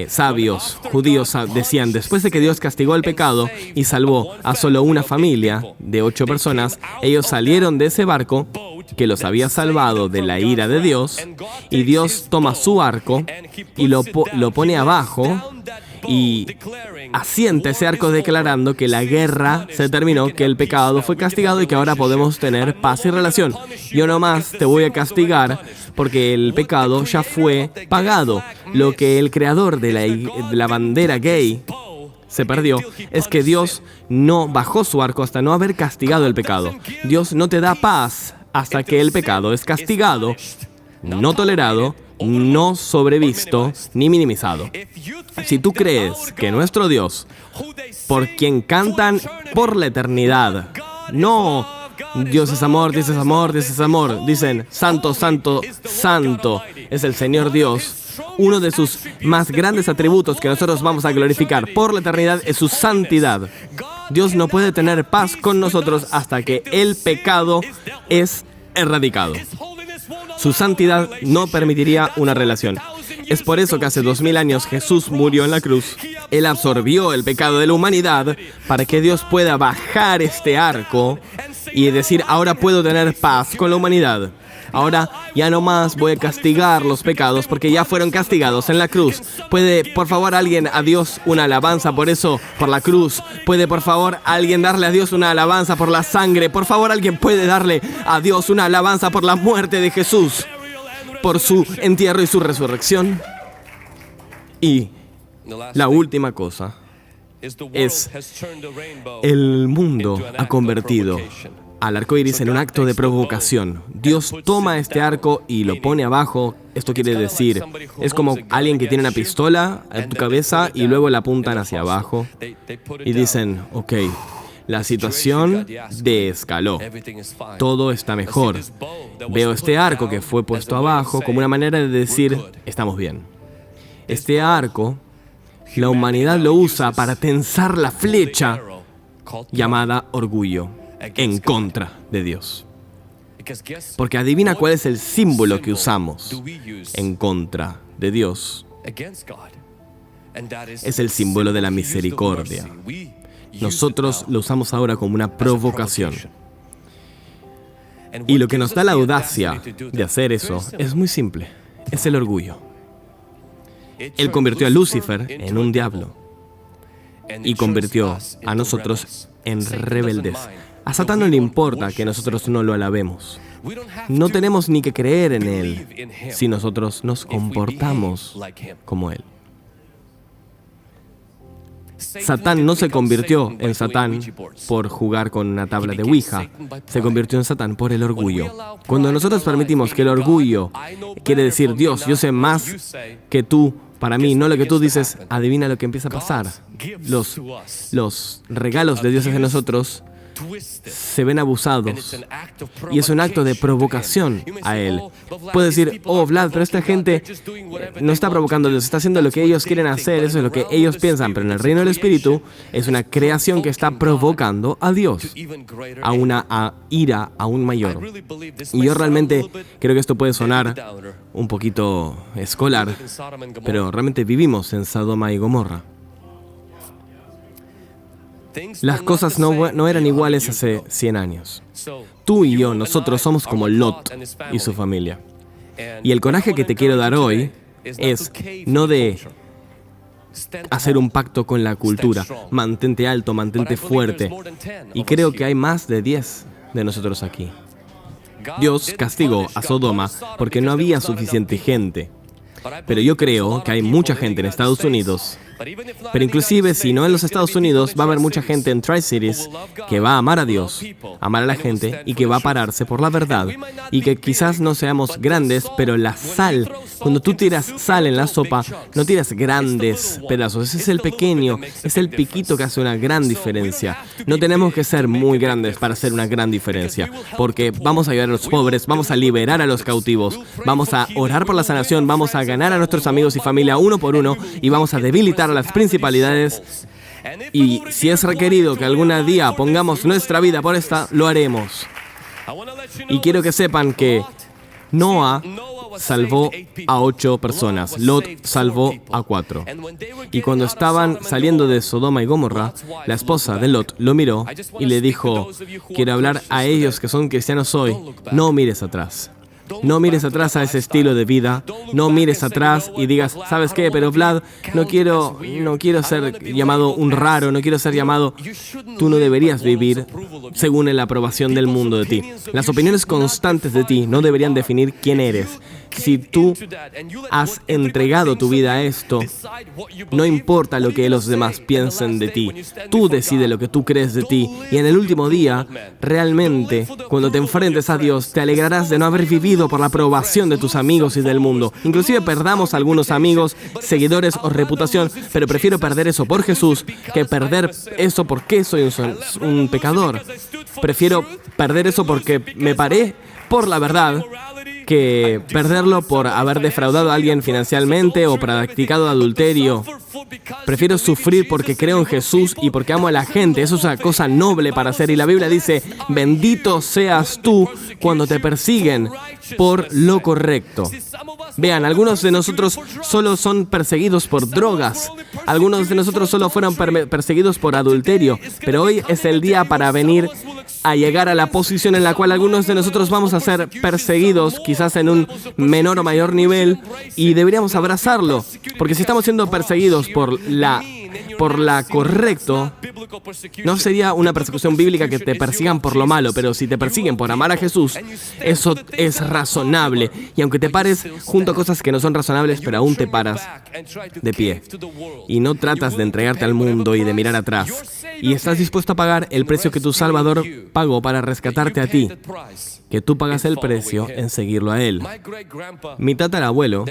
sabios judíos decían, después de que Dios castigó el pecado y salvó a solo una familia de 8 personas, ellos salieron de ese barco que los había salvado de la ira de Dios, y Dios toma su arco y lo pone abajo y asienta ese arco declarando que la guerra se terminó, que el pecado fue castigado y que ahora podemos tener paz y relación. Yo no más te voy a castigar porque el pecado ya fue pagado. Lo que el creador de la bandera gay se perdió es que Dios no bajó su arco hasta no haber castigado el pecado. Dios no te da paz hasta que el pecado es castigado, no tolerado, no sobrevisto ni minimizado. Si tú crees que nuestro Dios, por quien cantan por la eternidad, no, Dios es amor, Dios es amor, Dios es amor, dicen, santo, santo, santo es el Señor Dios, uno de sus más grandes atributos que nosotros vamos a glorificar por la eternidad es su santidad. Dios no puede tener paz con nosotros hasta que el pecado es erradicado. Su santidad no permitiría una relación. Es por eso que hace 2000 años Jesús murió en la cruz. Él absorbió el pecado de la humanidad para que Dios pueda bajar este arco y decir, ahora puedo tener paz con la humanidad. Ahora ya no más voy a castigar los pecados porque ya fueron castigados en la cruz. ¿Puede, por favor, alguien a Dios una alabanza por eso, por la cruz? ¿Puede, por favor, alguien darle a Dios una alabanza por la sangre? Por favor, alguien puede darle a Dios una alabanza por la muerte de Jesús, por su entierro y su resurrección. Y la última cosa es, el mundo ha convertido al arco iris en un acto de provocación. Dios toma este arco y lo pone abajo. Esto quiere decir, es como alguien que tiene una pistola en tu cabeza y luego la apuntan hacia abajo y dicen, ok, la situación desescaló. Todo está mejor. Veo este arco que fue puesto abajo como una manera de decir, estamos bien. Este arco, la humanidad lo usa para tensar la flecha llamada orgullo en contra de Dios. Porque adivina cuál es el símbolo que usamos en contra de Dios. Es el símbolo de la misericordia. Nosotros lo usamos ahora como una provocación. Y lo que nos da la audacia de hacer eso es muy simple. Es el orgullo. Él convirtió a Lucifer en un diablo y convirtió a nosotros en rebeldes. A Satán no le importa que nosotros no lo alabemos. No tenemos ni que creer en Él si nosotros nos comportamos como Él. Satán no se convirtió en Satán por jugar con una tabla de Ouija. Se convirtió en Satán por el orgullo. Cuando nosotros permitimos que el orgullo quiere decir, Dios, yo sé más que tú, para mí, no lo que tú dices, adivina lo que empieza a pasar. Los regalos de Dios hacia nosotros se ven abusados y es un acto de provocación a Él. Puede decir, oh Vlad, pero esta gente no está provocando a Dios, está haciendo lo que ellos quieren hacer, eso es lo que ellos piensan, pero en el reino del Espíritu es una creación que está provocando a Dios a una ira aún mayor. Y yo realmente creo que esto puede sonar un poquito escolar, pero realmente vivimos en Sodoma y Gomorra. Las cosas no eran iguales hace 100 años. Tú y yo, nosotros somos como Lot y su familia. Y el coraje que te quiero dar hoy es no de hacer un pacto con la cultura. Mantente alto, mantente fuerte. Y creo que hay más de 10 de nosotros aquí. Dios castigó a Sodoma porque no había suficiente gente. Pero yo creo que hay mucha gente en Estados Unidos. Pero inclusive si no en los Estados Unidos, va a haber mucha gente en Tri-Cities que va a amar a Dios, amar a la gente y que va a pararse por la verdad. Y que quizás no seamos grandes, pero la sal, cuando tú tiras sal en la sopa, no tiras grandes pedazos. Ese es el pequeño, es el piquito que hace una gran diferencia. No tenemos que ser muy grandes para hacer una gran diferencia, porque vamos a ayudar a los pobres, vamos a liberar a los cautivos, vamos a orar por la sanación, vamos a ganar a nuestros amigos y familia uno por uno y vamos a debilitar a las principalidades. Y si es requerido que algún día pongamos nuestra vida por esta, lo haremos. Y quiero que sepan que Noah salvó a 8 personas, Lot salvó a 4. Y cuando estaban saliendo de Sodoma y Gomorra, la esposa de Lot lo miró y le dijo: quiero hablar a ellos que son cristianos hoy, no mires atrás. No mires atrás a ese estilo de vida. No mires atrás y digas: ¿sabes qué? Pero Vlad, no quiero ser llamado un raro, no quiero ser llamado... Tú no deberías vivir según la aprobación del mundo de ti. Las opiniones constantes de ti no deberían definir quién eres. Si tú has entregado tu vida a esto, no importa lo que los demás piensen de ti. Tú decides lo que tú crees de ti. Y en el último día, realmente, cuando te enfrentes a Dios, te alegrarás de no haber vivido por la aprobación de tus amigos y del mundo. Inclusive perdamos algunos amigos, seguidores o reputación, pero prefiero perder eso por Jesús que perder eso porque soy un pecador. Prefiero perder eso porque me paré por la verdad que perderlo por haber defraudado a alguien financieramente o practicado adulterio. Prefiero sufrir porque creo en Jesús y porque amo a la gente. Eso es una cosa noble para hacer. Y la Biblia dice: bendito seas tú cuando te persiguen por lo correcto. Vean, algunos de nosotros solo son perseguidos por drogas. Algunos de nosotros solo fueron perseguidos por adulterio. Pero hoy es el día para venir a llegar a la posición en la cual algunos de nosotros vamos a ser perseguidos, quizás en un menor o mayor nivel, y deberíamos abrazarlo. Porque si estamos siendo perseguidos por la correcto, no sería una persecución bíblica que te persigan por lo malo, pero si te persiguen por amar a Jesús, eso es razonable. Y aunque te pares junto a cosas que no son razonables, pero aún te paras de pie. Y no tratas de entregarte al mundo y de mirar atrás. Y estás dispuesto a pagar el precio que tu Salvador pagó para rescatarte a ti. Que tú pagas el precio en seguirlo a Él. Mi tatarabuelo,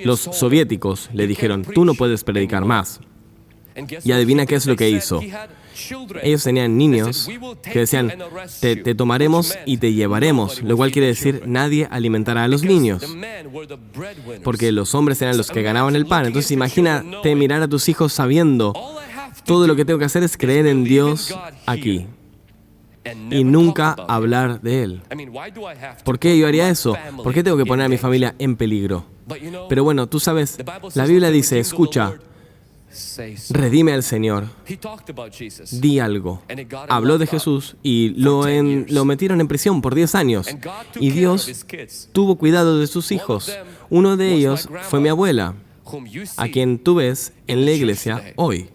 los soviéticos, le dijeron: tú no puedes predicar más. Y adivina qué es lo que hizo. Ellos tenían niños que decían: te tomaremos y te llevaremos, lo cual quiere decir nadie alimentará a los niños, porque los hombres eran los que ganaban el pan. Entonces imagínate mirar a tus hijos sabiendo: todo lo que tengo que hacer es creer en Dios aquí y nunca hablar de Él. ¿Por qué yo haría eso? ¿Por qué tengo que poner a mi familia en peligro? Pero bueno, tú sabes, la Biblia dice: escucha, redime al Señor, di algo. Habló de Jesús y lo metieron en prisión por 10 años. Y Dios tuvo cuidado de sus hijos. Uno de ellos fue mi abuela, a quien tú ves en la iglesia hoy.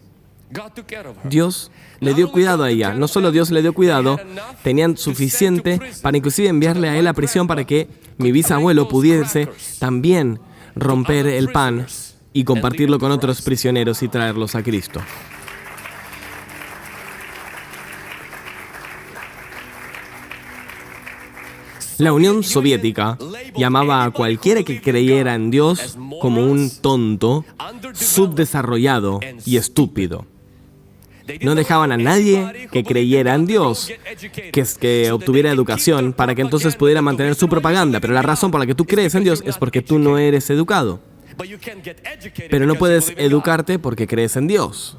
Dios le dio cuidado a ella. No solo Dios le dio cuidado, tenían suficiente para inclusive enviarle a él a prisión para que mi bisabuelo pudiese también romper el pan y compartirlo con otros prisioneros y traerlos a Cristo. La Unión Soviética llamaba a cualquiera que creyera en Dios como un tonto, subdesarrollado y estúpido. No dejaban a nadie que creyera en Dios, que obtuviera educación, para que entonces pudiera mantener su propaganda. Pero la razón por la que tú crees en Dios es porque tú no eres educado. Pero no puedes educarte porque crees en Dios.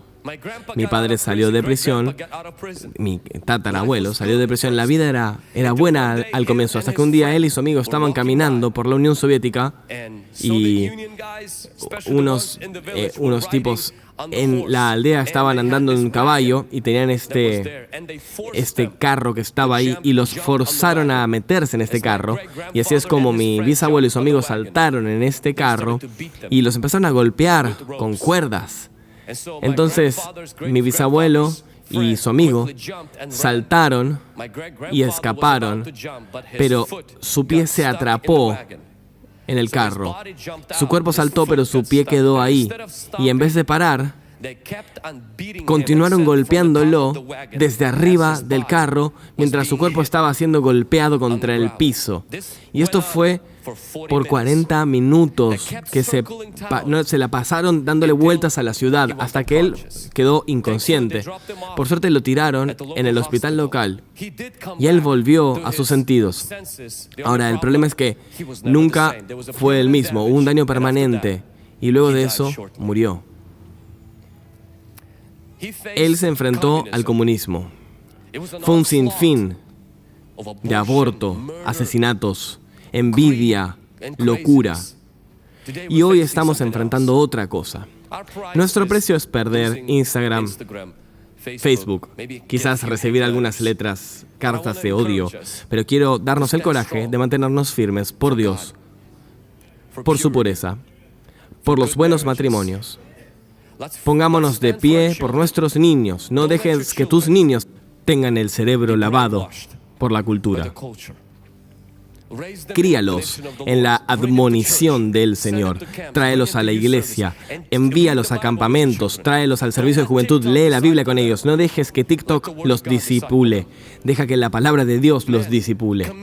Mi padre salió de prisión, mi tatarabuelo salió de prisión. La vida era buena al comienzo, hasta que un día él y su amigo estaban caminando por la Unión Soviética y unos tipos en la aldea estaban andando en un caballo y tenían este carro que estaba ahí y los forzaron a meterse en este carro. Y así es como mi bisabuelo y su amigo saltaron en este carro y los empezaron a golpear con cuerdas. Entonces, mi bisabuelo y su amigo saltaron y escaparon, pero su pie se atrapó en el carro. Su cuerpo saltó, pero su pie quedó ahí. Y en vez de parar, continuaron golpeándolo desde arriba del carro mientras su cuerpo estaba siendo golpeado contra el piso. Y esto fue por 40 minutos que se la pasaron dándole vueltas a la ciudad hasta que él quedó inconsciente. Por suerte lo tiraron en el hospital local y él volvió a sus sentidos. Ahora, el problema es que nunca fue el mismo, hubo un daño permanente y luego de eso murió. Él se enfrentó al comunismo. Fue un sinfín de aborto, asesinatos, envidia, locura. Y hoy estamos enfrentando otra cosa. Nuestro precio es perder Instagram, Facebook, quizás recibir algunas cartas de odio, pero quiero darnos el coraje de mantenernos firmes por Dios, por su pureza, por los buenos matrimonios. Pongámonos de pie por nuestros niños. No dejes que tus niños tengan el cerebro lavado por la cultura. Críalos en la admonición del Señor. Tráelos a la iglesia. Envíalos a campamentos. Tráelos al servicio de juventud. Lee la Biblia con ellos. No dejes que TikTok los disipule. Deja que la palabra de Dios los disipule.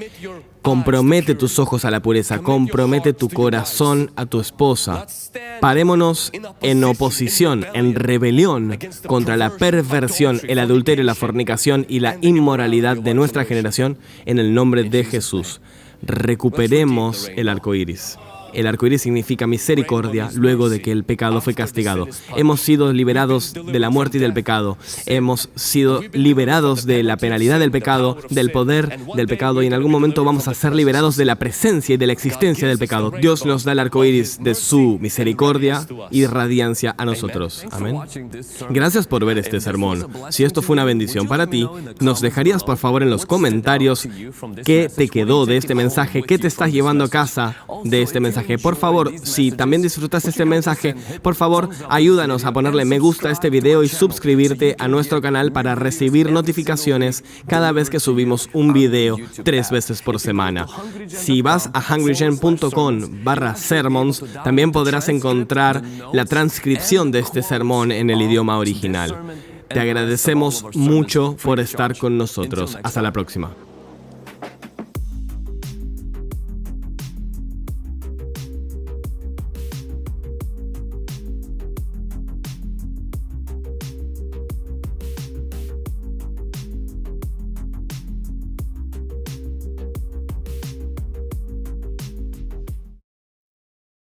Compromete tus ojos a la pureza. Compromete tu corazón a tu esposa. Parémonos en oposición, en rebelión contra la perversión, el adulterio, la fornicación y la inmoralidad de nuestra generación en el nombre de Jesús. Recuperemos el arco iris. El arco iris significa misericordia luego de que el pecado fue castigado. Hemos sido liberados de la muerte y del pecado. Hemos sido liberados de la penalidad del pecado, del poder del pecado, y en algún momento vamos a ser liberados de la presencia y de la existencia del pecado. Dios nos da el arco iris de su misericordia y radiancia a nosotros. Amén. Gracias por ver este sermón. Si esto fue una bendición para ti, ¿nos dejarías por favor en los comentarios qué te quedó de este mensaje? ¿Qué te estás llevando a casa de este mensaje? Por favor, si también disfrutaste este mensaje, por favor, ayúdanos a ponerle me gusta a este video y suscribirte a nuestro canal para recibir notificaciones cada vez que subimos un video 3 veces por semana. Si vas a hungrygen.com/sermons, también podrás encontrar la transcripción de este sermón en el idioma original. Te agradecemos mucho por estar con nosotros. Hasta la próxima.